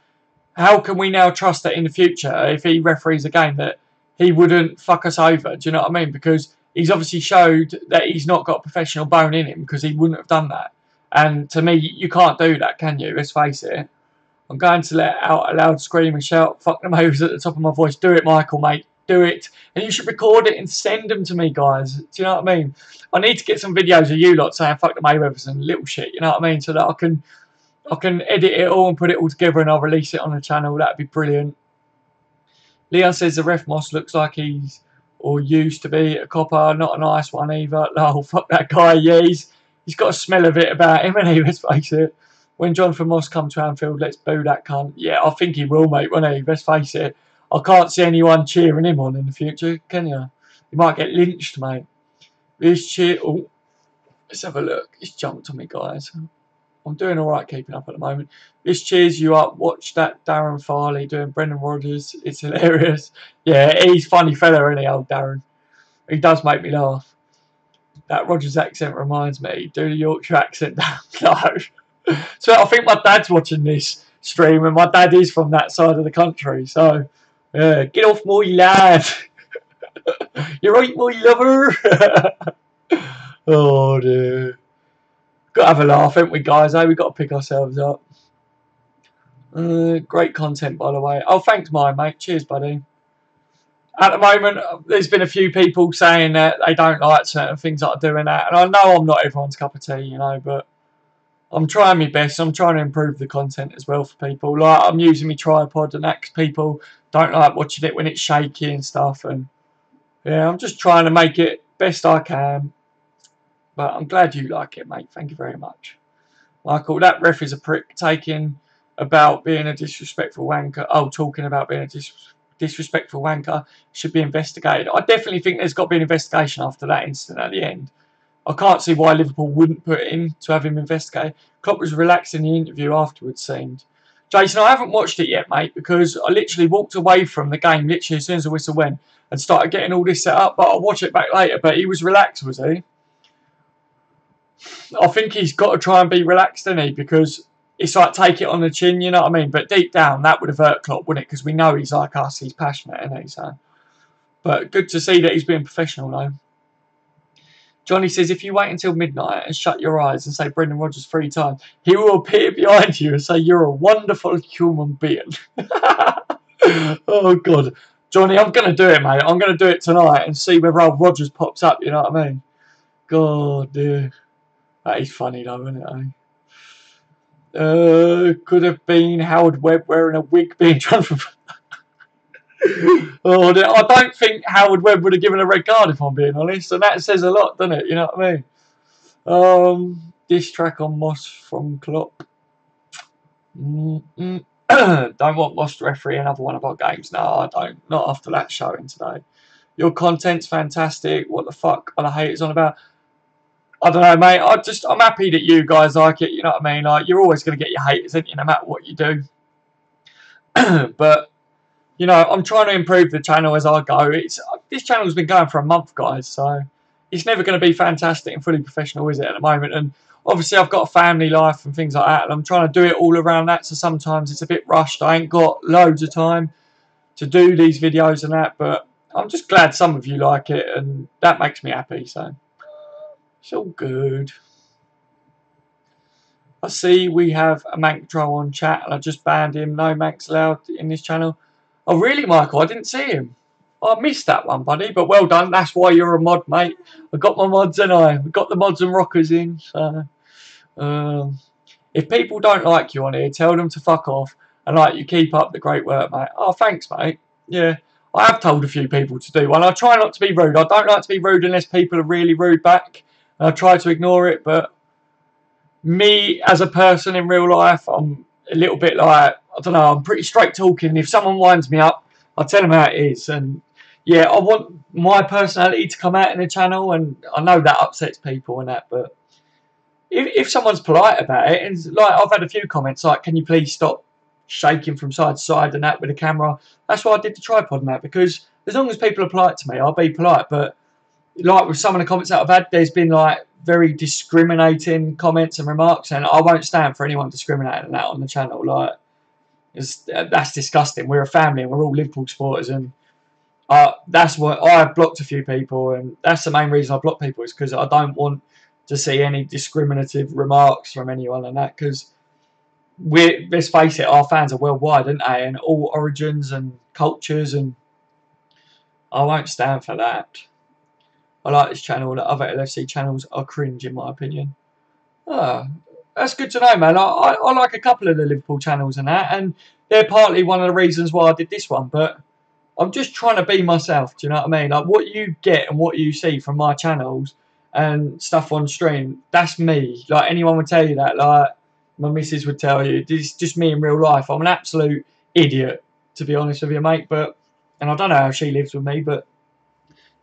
how can we now trust that in the future, if he referees a game, that he wouldn't fuck us over? Do you know what I mean? Because he's obviously showed that he's not got a professional bone in him, because he wouldn't have done that. And to me, you can't do that, can you? Let's face it. I'm going to let out a loud scream and shout, fuck them overs at the top of my voice. Do it, Michael, mate. Do it. And you should record it and send them to me, guys. Do you know what I mean? I need to get some videos of you lot saying fuck the Mayweathers and little shit, you know what I mean? So that I can edit it all and put it all together and I'll release it on the channel. That'd be brilliant. Leon says the ref Moss looks like he's, or used to be, a copper. Not a nice one either. Oh, fuck that guy. Yeah, he's got a smell of it about him, and let's face it. When Jonathan Moss comes to Anfield, let's boo that cunt. Yeah, I think he will, mate, won't he? Let's face it. I can't see anyone cheering him on in the future, can you? He might get lynched, mate. This cheer... Oh, let's have a look. It's jumped on me, guys. I'm doing all right keeping up at the moment. This cheers you up. Watch that Darren Farley doing Brendan Rodgers. It's hilarious. Yeah, he's a funny fella, isn't he, old Darren? He does make me laugh. That Rodgers accent reminds me. Do the Yorkshire accent. No. So I think my dad's watching this stream, and my dad is from that side of the country. So, yeah, get off my lad. You're right, my lover. Oh, dear. Got to have a laugh, haven't we, guys? We've got to pick ourselves up. Great content, by the way. Oh, thanks, mate. Cheers, buddy. At the moment, there's been a few people saying that they don't like certain things that I do in that. And I know I'm not everyone's cup of tea, you know, but I'm trying my best. I'm trying to improve the content as well for people. Like, I'm using my tripod and that, 'cause people don't like watching it when it's shaky and stuff. And yeah, I'm just trying to make it best I can. But I'm glad you like it, mate. Thank you very much. Michael, that ref is a prick, talking about being a disrespectful wanker. Oh, talking about being a disrespectful wanker should be investigated. I definitely think there's got to be an investigation after that incident at the end. I can't see why Liverpool wouldn't put it in to have him investigated. Klopp was relaxed in the interview afterwards, seemed. Jason, I haven't watched it yet, mate, because I literally walked away from the game literally as soon as the whistle went and started getting all this set up, but I'll watch it back later. But he was relaxed, was he? I think he's got to try and be relaxed, doesn't he? Because it's like take it on the chin, you know what I mean? But deep down, that would have hurt Klopp, wouldn't it? Because we know he's like us, he's passionate, isn't he? So, but good to see that he's being professional, though. Johnny says, if you wait until midnight and shut your eyes and say Brendan Rodgers 3 times, he will appear behind you and say you're a wonderful human being. Oh, God. Johnny, I'm going to do it, mate. I'm going to do it tonight and see whether old Rodgers pops up, you know what I mean? God, dear. That is funny, though, isn't it, eh? Could have been Howard Webb wearing a wig being transferred. Oh, I don't think Howard Webb would have given a red card, if I'm being honest, and that says a lot, doesn't it? You know what I mean? This track on Moss from Klopp. Don't want Moss to referee another one of our games. No, I don't. Not after that showing today. Your content's fantastic. What the fuck are the haters on about? I don't know, mate. I'm happy that you guys like it. You know what I mean? Like, you're always going to get your haters, ain't you, no matter what you do. But you know, I'm trying to improve the channel as I go. This channel's been going for a month, guys, so it's never going to be fantastic and fully professional, is it, at the moment? And obviously, I've got a family life and things like that, and I'm trying to do it all around that. So sometimes it's a bit rushed. I ain't got loads of time to do these videos and that, but I'm just glad some of you like it, and that makes me happy. So it's all good. I see we have a Mank troll on chat, and I just banned him. No Manks allowed in this channel. Oh, really, Michael? I didn't see him. I missed that one, buddy. But well done. That's why you're a mod, mate. I got my mods, and we got the mods and rockers in. So, if people don't like you on here, tell them to fuck off. And like you, keep up the great work, mate. Oh, thanks, mate. Yeah, I have told a few people to do one. I try not to be rude. I don't like to be rude unless people are really rude back. And I try to ignore it, but me as a person in real life, I'm a little bit like, I don't know, I'm pretty straight talking. If someone winds me up, I'll tell them how it is. And yeah, I want my personality to come out in the channel, and I know that upsets people and that, but if someone's polite about it, and like I've had a few comments like, can you please stop shaking from side to side and that with the camera? That's why I did the tripod and that, because as long as people are polite to me, I'll be polite. But like with some of the comments that I've had, there's been like very discriminating comments and remarks, and I won't stand for anyone discriminating that on the channel. Like, that's disgusting. We're a family and we're all Liverpool supporters, and that's what I blocked a few people, and that's the main reason I block people, is because I don't want to see any discriminative remarks from anyone and that, because let's face it, our fans are worldwide, aren't they, and all origins and cultures, and I won't stand for that. I like this channel. The other LFC channels are cringe, in my opinion. Oh, that's good to know, man. I like a couple of the Liverpool channels and that, and they're partly one of the reasons why I did this one. But I'm just trying to be myself. Do you know what I mean? Like, what you get and what you see from my channels and stuff on stream, that's me. Like, anyone would tell you that. Like, my missus would tell you, this is just me in real life. I'm an absolute idiot, to be honest with you, mate. And I don't know how she lives with me, but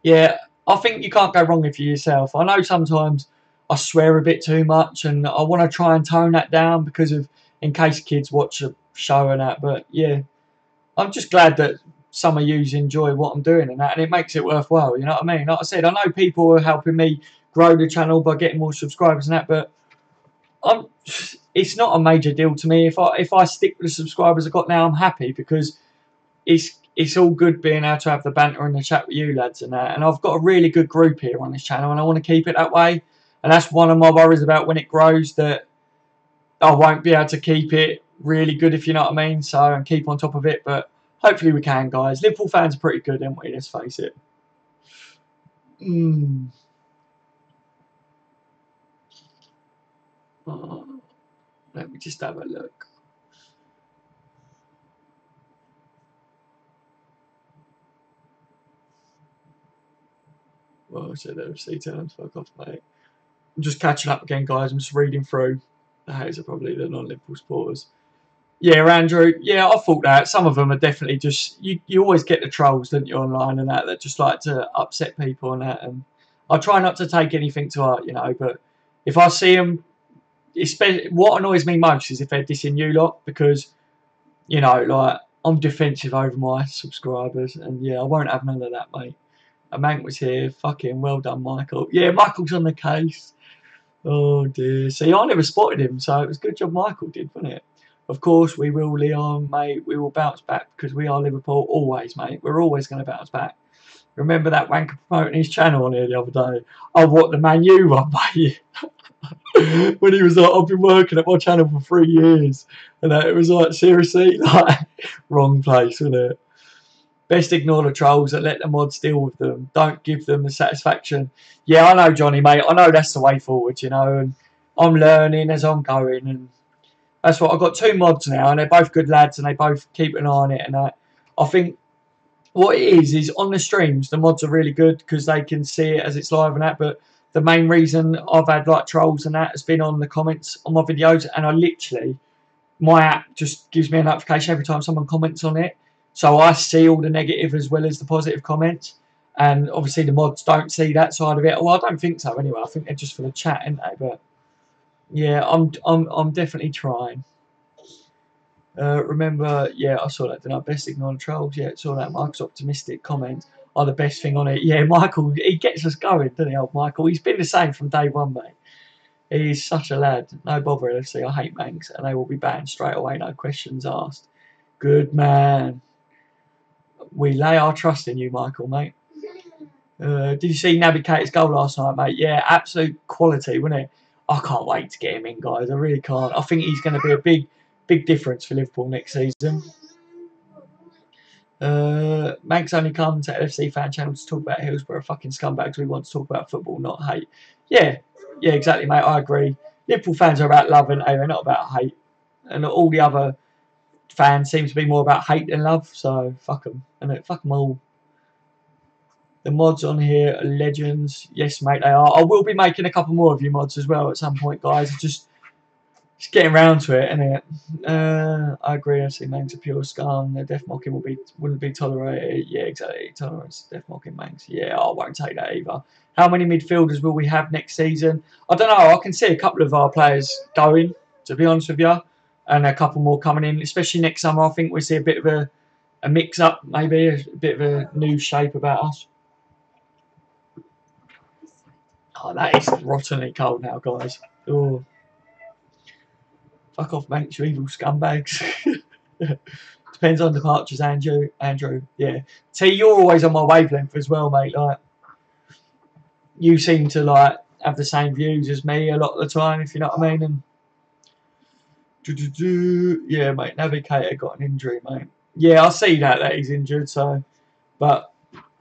yeah, I think you can't go wrong if you're yourself. I know sometimes I swear a bit too much, and I want to try and tone that down because of, in case kids watch a show and that. But yeah, I'm just glad that some of you enjoy what I'm doing and that, and it makes it worthwhile. You know what I mean? Like I said, I know people are helping me grow the channel by getting more subscribers and that, but it's not a major deal to me. If I stick with the subscribers I've got now, I'm happy, because it's all good being able to have the banter and the chat with you lads and that. And I've got a really good group here on this channel, and I want to keep it that way. And that's one of my worries about when it grows, that I won't be able to keep it really good, if you know what I mean. So, and keep on top of it. But hopefully we can, guys. Liverpool fans are pretty good, aren't we? Let's face it. Oh, let me just have a look. Well, so there was terms. Fuck off, mate. I'm just catching up again, guys. I'm just reading through. The haters are probably the non-Liverpool supporters. Yeah, Andrew. Yeah, I thought that. Some of them are definitely just... You always get the trolls, don't you, online and that just like to upset people and that. And I try not to take anything to heart, you know. But if I see them... What annoys me most is if they're dissing you lot, because, you know, like, I'm defensive over my subscribers. And yeah, I won't have none of that, mate. A Mank was here. Fucking well done, Michael. Yeah, Michael's on the case. Oh, dear. See, I never spotted him, so it was a good job Michael did, wasn't it? Of course, we will, Leon, mate. We will bounce back, because we are Liverpool always, mate. We're always going to bounce back. Remember that wanker promoting his channel on here the other day? Oh, what, the Man U one, mate? When he was like, I've been working at my channel for 3 years. And it was like, seriously? Like, wrong place, wasn't it? Best ignore the trolls and let the mods deal with them. Don't give them the satisfaction. Yeah, I know, Johnny, mate. I know that's the way forward, you know. And I'm learning as I'm going. And that's what I've got 2 mods now. And they're both good lads. And they both keep an eye on it. And I think what it is on the streams, the mods are really good because they can see it as it's live and that. But the main reason I've had like trolls and that has been on the comments on my videos. And I literally, my app just gives me a notification every time someone comments on it. So I see all the negative as well as the positive comments. And obviously the mods don't see that side of it. Well, I don't think so anyway. I think they're just for the chat, aren't they? But yeah, I'm definitely trying. Remember, yeah, I saw that, didn't I? Best ignore the trolls. Yeah, saw that. Michael's optimistic comments are the best thing on it. Yeah, Michael, he gets us going, doesn't he, old Michael? He's been the same from day one, mate. He's such a lad. No bother, LFC. I hate Manx, and they will be banned straight away. No questions asked. Good man. We lay our trust in you, Michael, mate. Did you see Naby Keita's goal last night, mate? Yeah, absolute quality, wasn't it? I can't wait to get him in, guys. I really can't. I think he's going to be a big difference for Liverpool next season. Manx only comes to LFC fan channel to talk about Hillsborough fucking scumbags. We want to talk about football, not hate. Yeah, exactly, mate. I agree. Liverpool fans are about love, and they're not about hate. And all the other fans seem to be more about hate than love. So fuck them, and fuck them all. The mods on here are legends. Yes, mate, they are. I will be making a couple more of you mods as well at some point, guys. Just getting round to it, innit? I agree. I see Manx a pure scum. The death mocking wouldn't be tolerated. Yeah, exactly. Tolerance, death mocking Manx. Yeah, I won't take that either. How many midfielders will we have next season? I don't know. I can see a couple of our players going, to be honest with you, and a couple more coming in, especially next summer. I think we'll see a bit of a mix-up, maybe, a bit of a new shape about us. Oh, that is rottenly cold now, guys. Oh. Fuck off, mate, you evil scumbags. Depends on departures, Andrew. Yeah. T, you're always on my wavelength as well, mate. Like, you seem to like have the same views as me a lot of the time, if you know what I mean. And yeah, mate. Naby Keita got an injury, mate. Yeah, I see that he's injured. So, but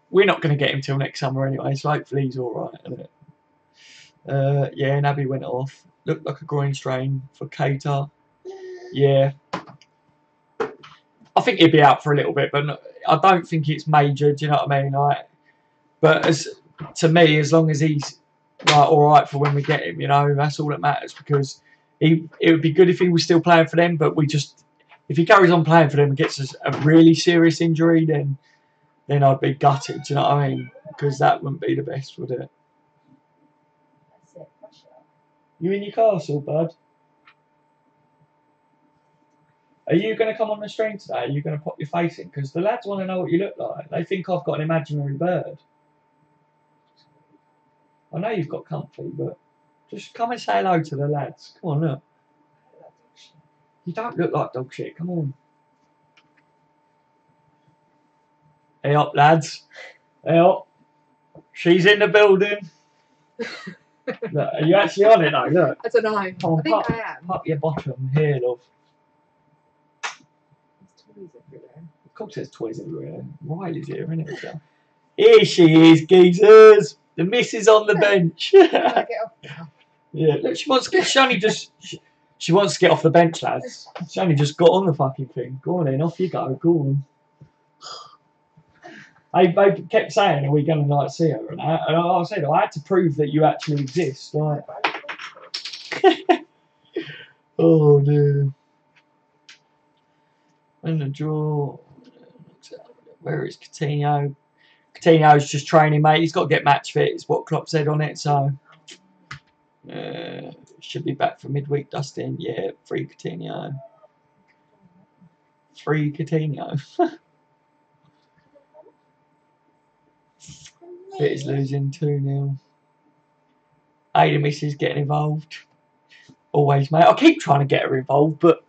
we're not going to get him till next summer anyway. So hopefully he's all right. Isn't it? Yeah, Naby went off. Looked like a groin strain for Keita. Yeah. I think he'll be out for a little bit, but I don't think it's major. Do you know what I mean? Like, but to me, as long as he's like all right for when we get him, you know, that's all that matters. Because it would be good if he was still playing for them, but if he carries on playing for them and gets us a really serious injury, then I'd be gutted. Do you know what I mean? Because that wouldn't be the best, would it? You in your castle, bud? Are you going to come on the stream today? Are you going to pop your face in? Because the lads want to know what you look like. They think I've got an imaginary bird. I know you've got comfy, but just come and say hello to the lads. Come on, look. You don't look like dog shit. Come on. Hey up, lads. Hey up. She's in the building. Look, are you actually on it though? Look. I don't know. I think I am. Pop your bottom here, love. There's toys everywhere. Of course there's toys everywhere. Riley's here, isn't it? So. Here she is, geezers. The missus on the bench. Get off now. Yeah, look, she wants to get off the bench, lads. She only just got on the fucking thing. Go on then, off you go. Go on. They kept saying, "Are we going to like see her?" And I said, "I had to prove that you actually exist." Like, oh dude. And the draw. Where is Coutinho? Coutinho's just training, mate. He's got to get match fit. It's what Klopp said on it. So should be back for midweek. Dustin, yeah, free Coutinho. Free Coutinho. Fit is losing 2-0. Ada missus getting involved. Always, mate. I keep trying to get her involved, but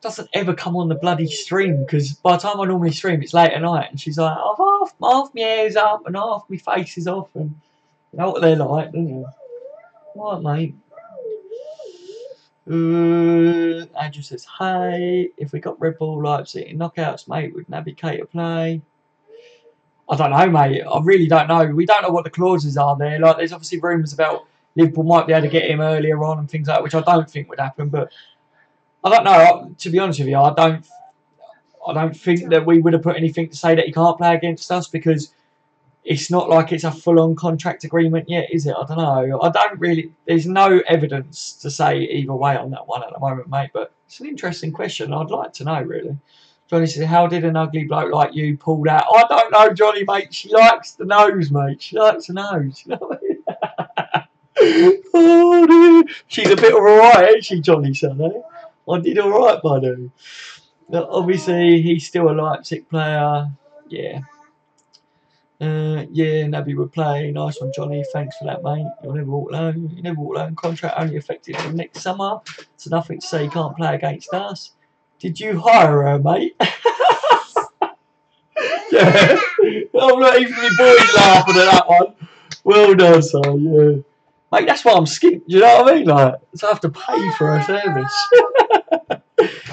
doesn't ever come on the bloody stream because by the time I normally stream, it's late at night, and she's like, half my hair's up and half my face is off, and you know what they're like, don't you? Right, mate. Andrew says, hey, if we got Red Bull Leipzig in knockouts, mate, would Naby Keita play? I don't know, mate. I really don't know. We don't know what the clauses are there. Like, there's obviously rumours about Liverpool might be able to get him earlier on and things like that, which I don't think would happen. But I don't know. To be honest with you, I don't think that we would have put anything to say that he can't play against us because it's not like it's a full-on contract agreement yet, is it? I don't know. I don't really. There's no evidence to say either way on that one at the moment, mate. But it's an interesting question. I'd like to know, really. Johnny says, how did an ugly bloke like you pull that? I don't know, Johnny, mate. She likes the nose, mate. She likes the nose. You know what I mean? Oh, dude. She's a bit alright, ain't she, Johnny, son? Eh? I did alright, buddy. Obviously, he's still a Leipzig player. Yeah. Yeah, Naby would play. Nice one, Johnny. Thanks for that, mate. You'll never walk alone. You never walk alone. Contract only effective from next summer. So nothing to say you can't play against us. Did you hire her, mate? Yeah. I'm not even the boys laughing at that one. Well done, son. Yeah. Mate, that's why I'm skint. Do you know what I mean? Like, so I have to pay for her service.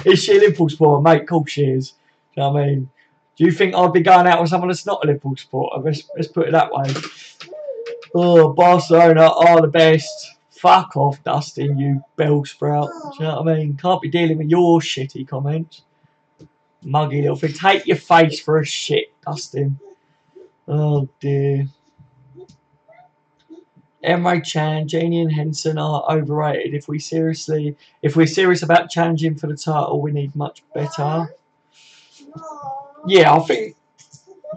Is she a Liverpool supporter, mate? Of course she is. Do you know what I mean? Do you think I'd be going out with someone that's not a Liverpool supporter? Let's put it that way. Oh, Barcelona are the best. Fuck off, Dustin, you bell sprout. Do you know what I mean? Can't be dealing with your shitty comments. Muggy little thing. Take your face for a shit, Dustin. Oh, dear. Emre Can, Janey and Henson are overrated. If we're serious about challenging for the title, we need much better. Yeah, I think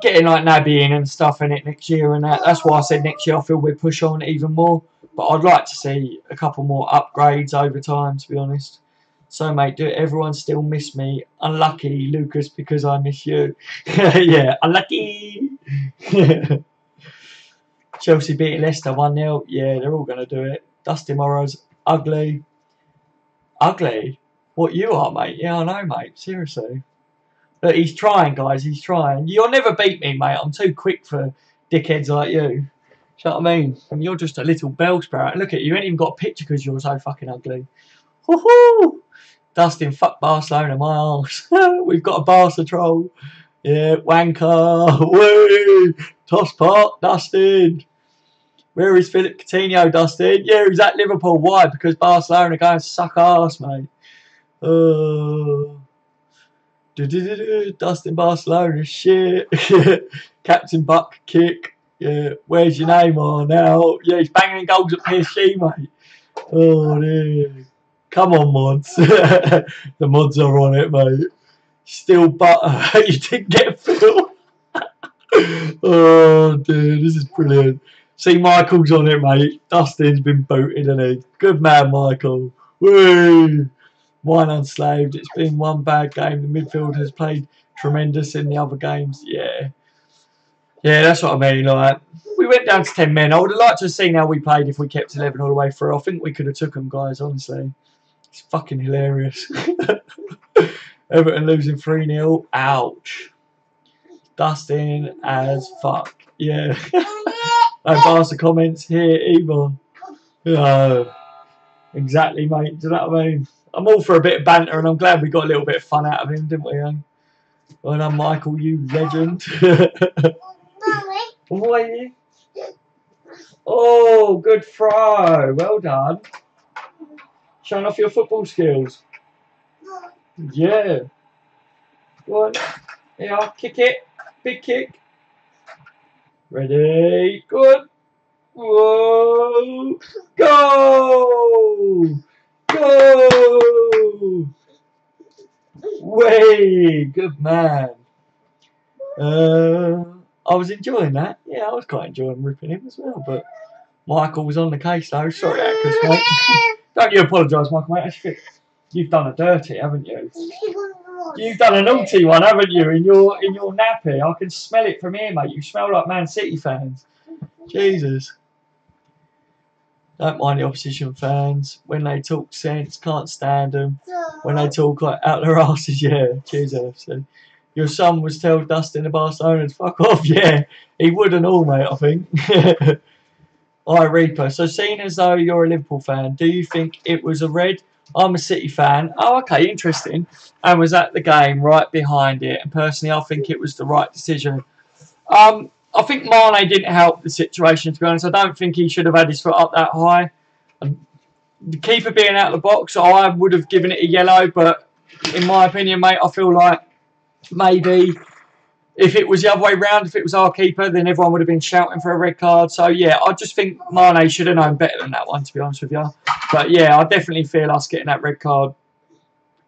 getting like Naby in and stuff in it next year and that's why I said next year I feel we'll push on even more. But I'd like to see a couple more upgrades over time, to be honest. So, mate, do everyone still miss me? Unlucky, Lucas, because I miss you. Yeah, unlucky. Chelsea beating Leicester 1-0. Yeah, they're all going to do it. Dustin Morrow's ugly. Ugly? What you are, mate? Yeah, I know, mate. Seriously. But he's trying, guys. He's trying. You'll never beat me, mate. I'm too quick for dickheads like you. Do you know what I mean? And you're just a little bell sprout. Look at you. You ain't even got a picture because you're so fucking ugly. Woohoo! Dustin, fuck Barcelona, my arse. We've got a Barca troll. Yeah, wanker. Woo! Toss pot, Dustin. Where is Philip Coutinho, Dustin? Yeah, he's at Liverpool. Why? Because Barcelona go and suck arse, mate. Dustin Barcelona, shit. Captain Buck kick. Yeah, where's your name on now? Yeah, he's banging goals at PSG, mate. Oh, dear. Come on, mods. The mods are on it, mate. Still butter. You didn't get Phil. Oh, dude, this is brilliant. See, Michael's on it, mate. Dustin's been booted, hasn't he? Good man, Michael. Woo! Wine unslaved. It's been one bad game. The midfield has played tremendous in the other games. Yeah. Yeah, that's what I mean. Like, we went down to 10 men. I would have liked to have seen how we played if we kept 11 all the way through. I think we could have took them, guys, honestly. It's fucking hilarious. Everton losing 3-0. Ouch. Dustin as fuck. Yeah. No Barca comments here either. Exactly, mate. Do you know what I mean? I'm all for a bit of banter, and I'm glad we got a little bit of fun out of him, didn't we? Well done, Michael, you legend. Boy. Oh, good throw. Well done. Showing off your football skills. Yeah. Go on. Yeah, kick it. Big kick. Ready. Good. Whoa. Go. Go. Way. Good man. I was enjoying that. Yeah, I was quite enjoying ripping him as well. But Michael was on the case though. Sorry, Actors, mate. Don't you apologise, Michael, mate. You've done a dirty, haven't you? You've done a naughty one, haven't you? In your nappy, I can smell it from here, mate. You smell like Man City fans. Jesus. Don't mind the opposition fans. When they talk sense, can't stand them. When they talk out their asses, yeah. Cheers, LFC. Your son was tell Dustin the Barcelona's fuck off, yeah. He wouldn't all, mate, I think. Alright, Reaper. So, seeing as though you're a Liverpool fan, do you think it was a red? I'm a City fan. Oh, okay, interesting. And was at the game right behind it. And personally, I think it was the right decision. I think Mane didn't help the situation, to be honest. I don't think he should have had his foot up that high. The keeper being out of the box, I would have given it a yellow. But in my opinion, mate, I feel like maybe if it was the other way round, if it was our keeper, then everyone would have been shouting for a red card. So, yeah, I just think Mane should have known better than that one, to be honest with you. But, yeah, I definitely feel us getting that red card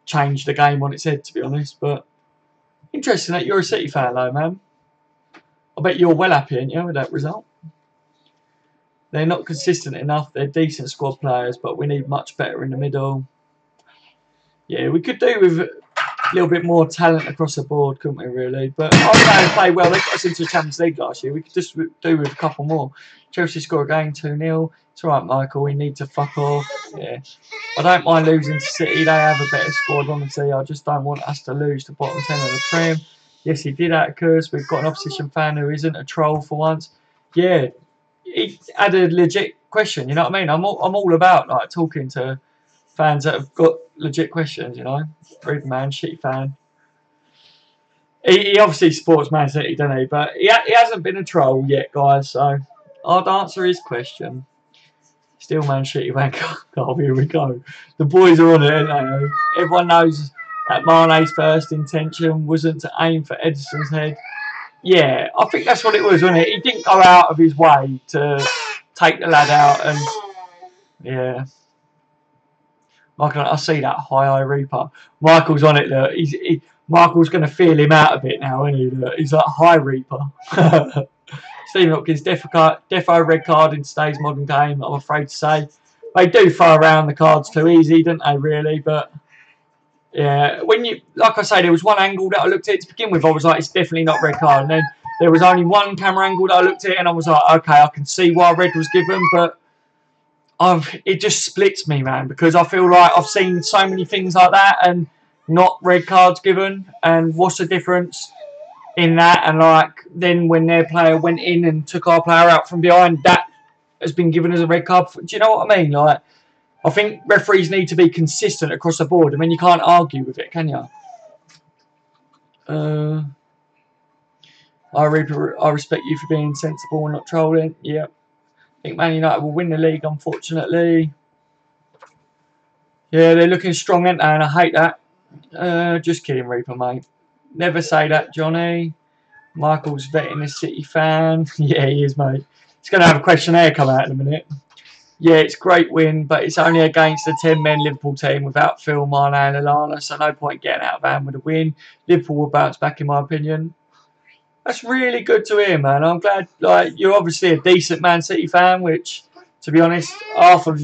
changed the game on its head, to be honest. But interesting that you're a City fan, though, man. I bet you're well happy, aren't you, with that result? They're not consistent enough. They're decent squad players, but we need much better in the middle. Yeah, we could do with a little bit more talent across the board, couldn't we, really? But I know they play well. They got us into the Champions League last year. We could just do with a couple more. Chelsea score again, 2-0. It's all right, Michael. We need to fuck off. Yeah. I don't mind losing to City. They have a better squad, honestly. I just don't want us to lose to bottom 10 of the Prem. Yes, he did Atticus. We've got an opposition fan who isn't a troll for once. Yeah, he had a legit question, you know what I mean? I'm all about like talking to fans that have got legit questions, you know? Rude man, shitty fan. He obviously supports Man City, doesn't he? But he hasn't been a troll yet, guys, so I'd answer his question. Still Man City wanker. Oh, here we go. The boys are on it, aren't they? Everyone knows that Mane's first intention wasn't to aim for Edison's head. Yeah, I think that's what it was, wasn't it? He didn't go out of his way to take the lad out, and yeah. Michael, I see that high Reaper. Michael's on it. Look, Michael's going to feel him out a bit now, isn't he? Look, he's like high Reaper. Stephen Hopkins, defo red card in today's modern game. I'm afraid to say they do throw around the cards too easy, don't they? Really, but. Yeah, when you, like I say, there was one angle that I looked at to begin with. I was like, it's definitely not red card. And then there was only one camera angle that I looked at, and I was like, okay, I can see why red was given, but it just splits me, man, because I feel like I've seen so many things like that and not red cards given. And what's the difference in that? And like then when their player went in and took our player out from behind, that has been given as a red card. Do you know what I mean? Like. I think referees need to be consistent across the board. I mean, you can't argue with it, can you? I respect you for being sensible and not trolling. Yeah. I think Man United will win the league, unfortunately. Yeah, they're looking strong, aren't they? And I hate that. Just kidding, Reaper, mate. Never say that, Johnny. Michael's vetting a City fan. Yeah, he is, mate. He's going to have a questionnaire come out in a minute. Yeah, it's a great win, but it's only against the 10-man Liverpool team without Phil, Mane and Alana, so no point getting out of hand with a win. Liverpool will bounce back, in my opinion. That's really good to hear, man. I'm glad. Like, you're obviously a decent Man City fan, which, to be honest, half of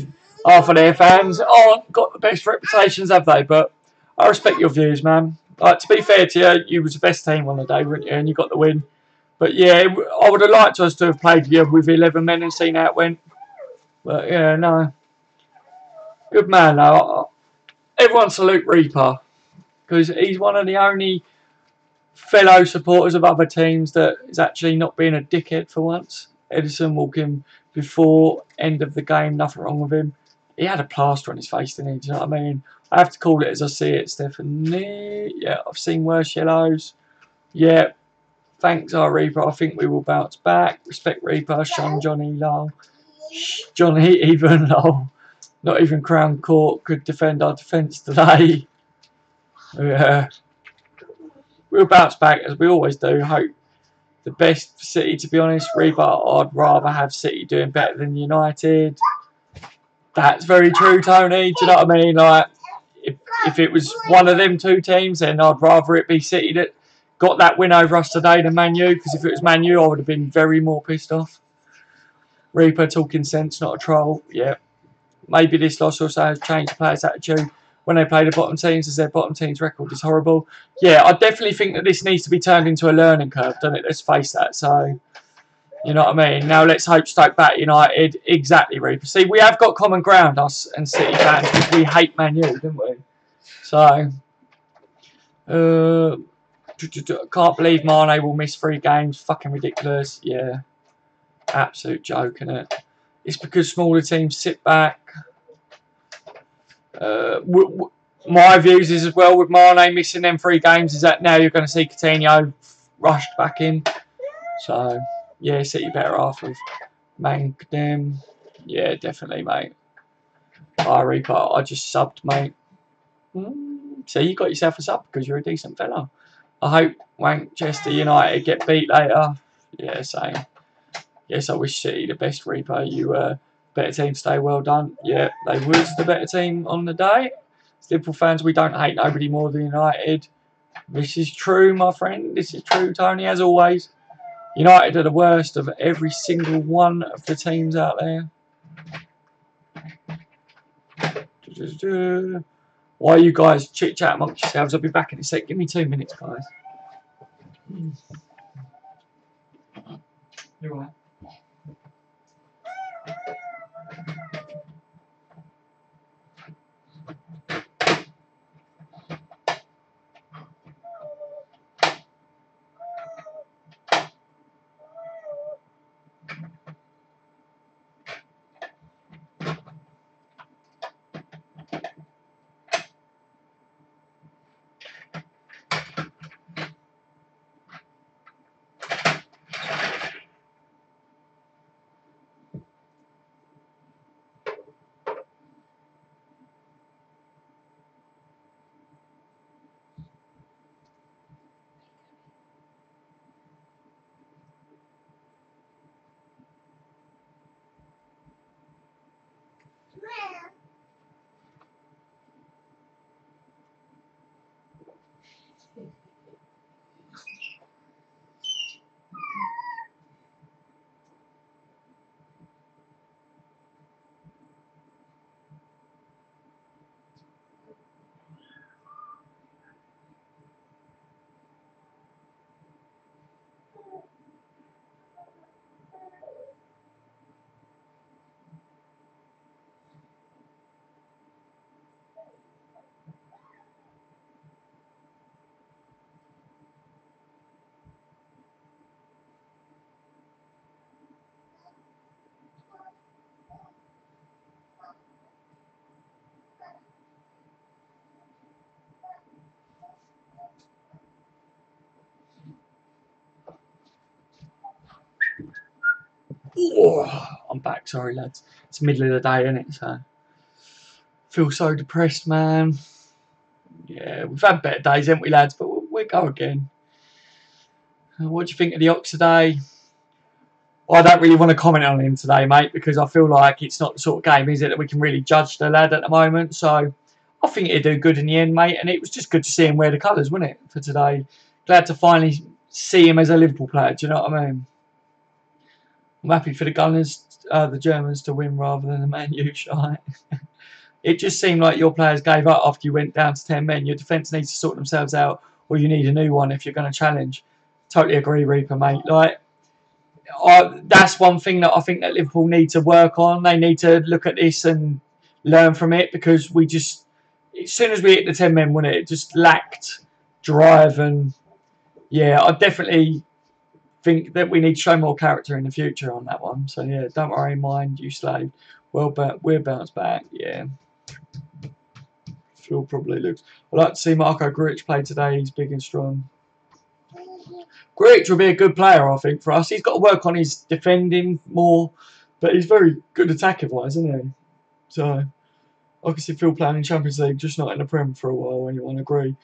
their fans aren't got the best reputations, have they? But I respect your views, man. Like, to be fair to you, you was the best team on the day, weren't you? And you got the win. But yeah, I would have liked us to have played with 11 men and seen how it went. But yeah, no. Good man, though. Everyone salute Reaper. Because he's one of the only fellow supporters of other teams that is actually not being a dickhead for once. Edison walking before end of the game, nothing wrong with him. He had a plaster on his face, didn't he? Do you know what I mean? I have to call it as I see it, Stephanie. Yeah, I've seen worse yellows. Yeah. Thanks, our Reaper. I think we will bounce back. Respect Reaper. Sean, Johnny, lol. Johnny, even lol. Not even Crown Court could defend our defence today. Yeah. We'll bounce back as we always do. Hope the best for City, to be honest. Reaper, I'd rather have City doing better than United. That's very true, Tony. Do you know what I mean? Like, if it was one of them two teams, then I'd rather it be City that got that win over us today than Man U. Because if it was Man U, I would have been very more pissed off. Reaper talking sense, not a troll. Yeah. Maybe this loss also has changed the players' attitude when they play the bottom teams, as their bottom team's record is horrible. Yeah, I definitely think that this needs to be turned into a learning curve, doesn't it? Let's face that. So, You know what I mean? Now let's hope Stoke batter United. Exactly, Reaper. See, we have got common ground, us and City fans, because we hate Man U, didn't we? So, can't believe Mane will miss 3 games. Fucking ridiculous. Yeah. Absolute joke, innit? It's because smaller teams sit back. My views is as well with Mane missing them 3 games is that now you're going to see Coutinho rushed back in. So, yeah, City better off with Mankadem. Yeah, definitely, mate. Hi, Reaper. I just subbed, mate. So you got yourself a sub because you're a decent fella. I hope Manchester United get beat later. Yeah, same. Yes, I wish City the best, Reaper. You better team, stay well done. Yeah, they was the better team on the day. Liverpool fans, we don't hate nobody more than United. This is true, my friend. This is true, Tony, as always. United are the worst of every single one of the teams out there. Why you guys chit-chat amongst yourselves? I'll be back in a sec. Give me 2 minutes, guys. You're right. Oh, I'm back, sorry lads. It's the middle of the day, isn't it? So feel so depressed, man. Yeah, we've had better days, haven't we, lads? But we'll go again. What do you think of the Ox today? Well, I don't really want to comment on him today, mate, because I feel like it's not the sort of game, is it, that we can really judge the lad at the moment. So I think he'll do good in the end, mate. And it was just good to see him wear the colours, wasn't it, for today? Glad to finally see him as a Liverpool player. Do you know what I mean? I'm happy for the Gunners, the Germans, to win rather than the Man U shite. It just seemed like your players gave up after you went down to 10 men. Your defence needs to sort themselves out, or you need a new one if you're going to challenge. Totally agree, Reaper, mate. Like, that's one thing that I think that Liverpool need to work on. They need to look at this and learn from it, because we just, as soon as we hit the 10 men, wouldn't it just lacked drive. And yeah, I definitely think that we need to show more character in the future on that one. So yeah, don't worry, mind you, slave. Well, but we'll bounce back. Yeah. Phil probably looks. I'd like to see Marco Grujic play today. He's big and strong. Grujic will be a good player, I think, for us. He's got to work on his defending more, but he's very good attacking-wise, isn't he? So I can see Phil playing in Champions League, just not in the Prem for a while. Anyone agree?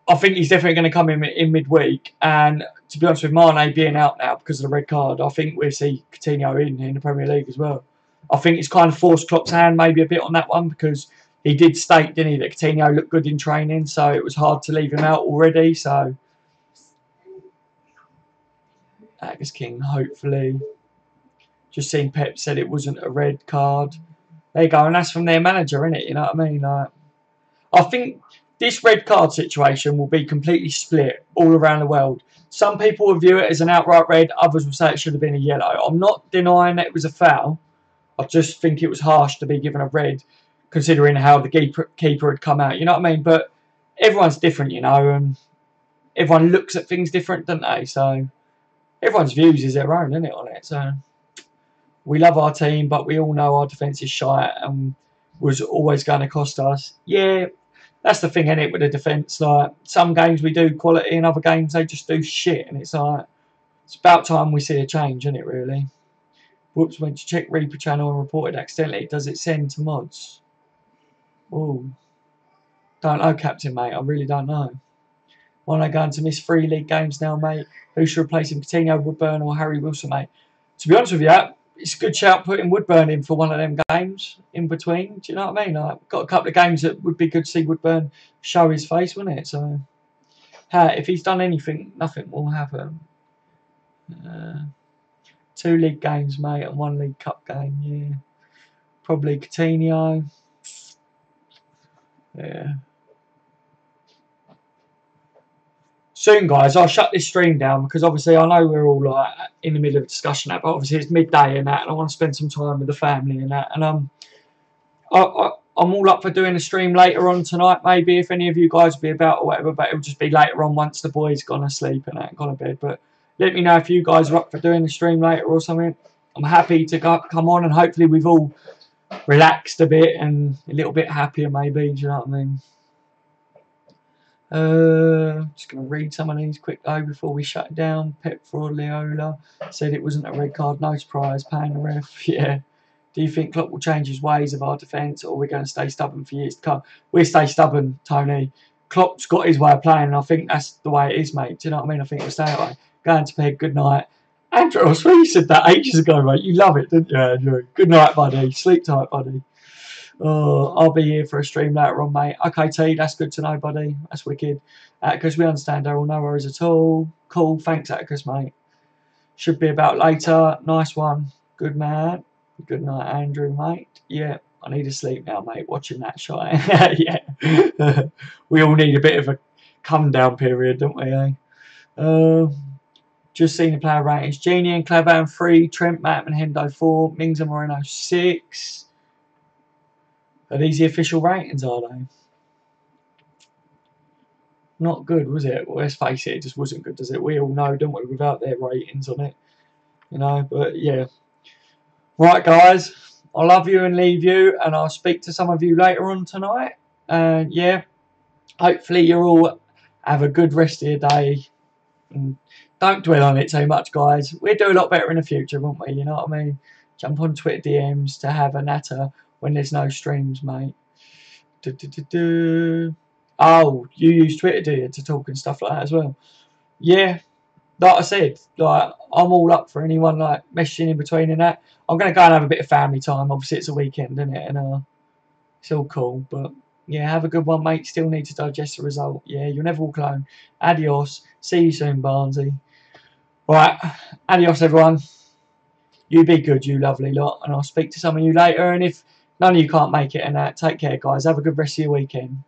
I think he's definitely going to come in midweek. And to be honest with Mane being out now because of the red card, I think we'll see Coutinho in the Premier League as well. I think it's kind of forced Klopp's hand maybe a bit on that one, because he did state, didn't he, that Coutinho looked good in training, so it was hard to leave him out already. So Agus King, hopefully. Just seen Pep said it wasn't a red card. There you go, and that's from their manager, isn't it? You know what I mean? Like, I think this red card situation will be completely split all around the world. Some people will view it as an outright red. Others will say it should have been a yellow. I'm not denying that it was a foul. I just think it was harsh to be given a red, considering how the keeper had come out. You know what I mean? But everyone's different, you know, and everyone looks at things different, don't they? So everyone's views is their own, isn't it, on it? So we love our team, but we all know our defence is shite and was always going to cost us. Yeah, that's the thing, isn't it, with the defence? Like, some games we do quality and other games they just do shit. And it's like, it's about time we see a change, isn't it, really? Whoops, went to check Reaper channel and reported accidentally. Does it send to mods? Oh, don't know, Captain, mate. I really don't know. Why am I going to miss 3 league games now, mate? Who should replace him? Coutinho, Woodburn or Harry Wilson, mate? To be honest with you, it's a good shout putting Woodburn in for one of them games in between. Do you know what I mean? Like, got a couple of games that would be good to see Woodburn show his face, wouldn't it? So, if he's done anything, nothing will happen. 2 league games, mate, and 1 League Cup game, yeah. Probably Coutinho. Yeah. Soon, guys, I'll shut this stream down because obviously I know we're all like in the middle of a discussion now, but obviously it's midday and that, and I want to spend some time with the family and that. And I'm all up for doing a stream later on tonight, maybe if any of you guys will be about or whatever, but it'll just be later on once the boys gone to sleep and that, and gone to bed. But let me know if you guys are up for doing the stream later or something. I'm happy to come on, and hopefully we've all relaxed a bit and a little bit happier, maybe. Do you know what I mean? Just going to read some of these quick though before we shut down. Pep Fraud Leola said it wasn't a red card, no surprise, paying the ref. Yeah. Do you think Klopp will change his ways of our defence, or we're going to stay stubborn for years to come? We'll stay stubborn, Tony. Klopp's got his way of playing, and I think that's the way it is, mate. Do you know what I mean? I think it'll stay that way. Going to bed, good night. Andrew, I swear you said that ages ago, mate. You love it, didn't you, Andrew? Good night, buddy. Sleep tight, buddy. Oh, I'll be here for a stream later on, mate. Okay, T, that's good to know, buddy. That's wicked. Atticus, we understand, Daryl. No worries at all. Cool. Thanks, Atticus, mate. Should be about later. Nice one. Good man. Good night, Andrew, mate. Yeah, I need to sleep now, mate, watching that shot. Yeah. We all need a bit of a come-down period, don't we, eh? Just seen the player ratings. Genie and Clavan 3, Trent, Matt and Hendo 4, Mings and Moreno 6. Are these the official ratings, are they? Not good, was it? Well, let's face it, it just wasn't good, does it? We all know, don't we, without their ratings on it. You know, but yeah. Right, guys, I love you and leave you, and I'll speak to some of you later on tonight. And yeah, hopefully you all have a good rest of your day. And don't dwell on it too much, guys. We'll do a lot better in the future, won't we? You know what I mean? Jump on Twitter DMs to have a natter when there's no streams, mate. Oh, you use Twitter, do you, to talk and stuff like that as well? Yeah, like I said, like I'm all up for anyone like messaging in between and that. I'm gonna go and have a bit of family time. Obviously, it's a weekend, isn't it? And it's all cool. But yeah, have a good one, mate. Still need to digest the result. Yeah, you'll never walk alone. Adios. See you soon, Barnesy. Right, adios, everyone. You be good, you lovely lot, and I'll speak to some of you later. And if none of you can't make it and that, take care, guys. Have a good rest of your weekend.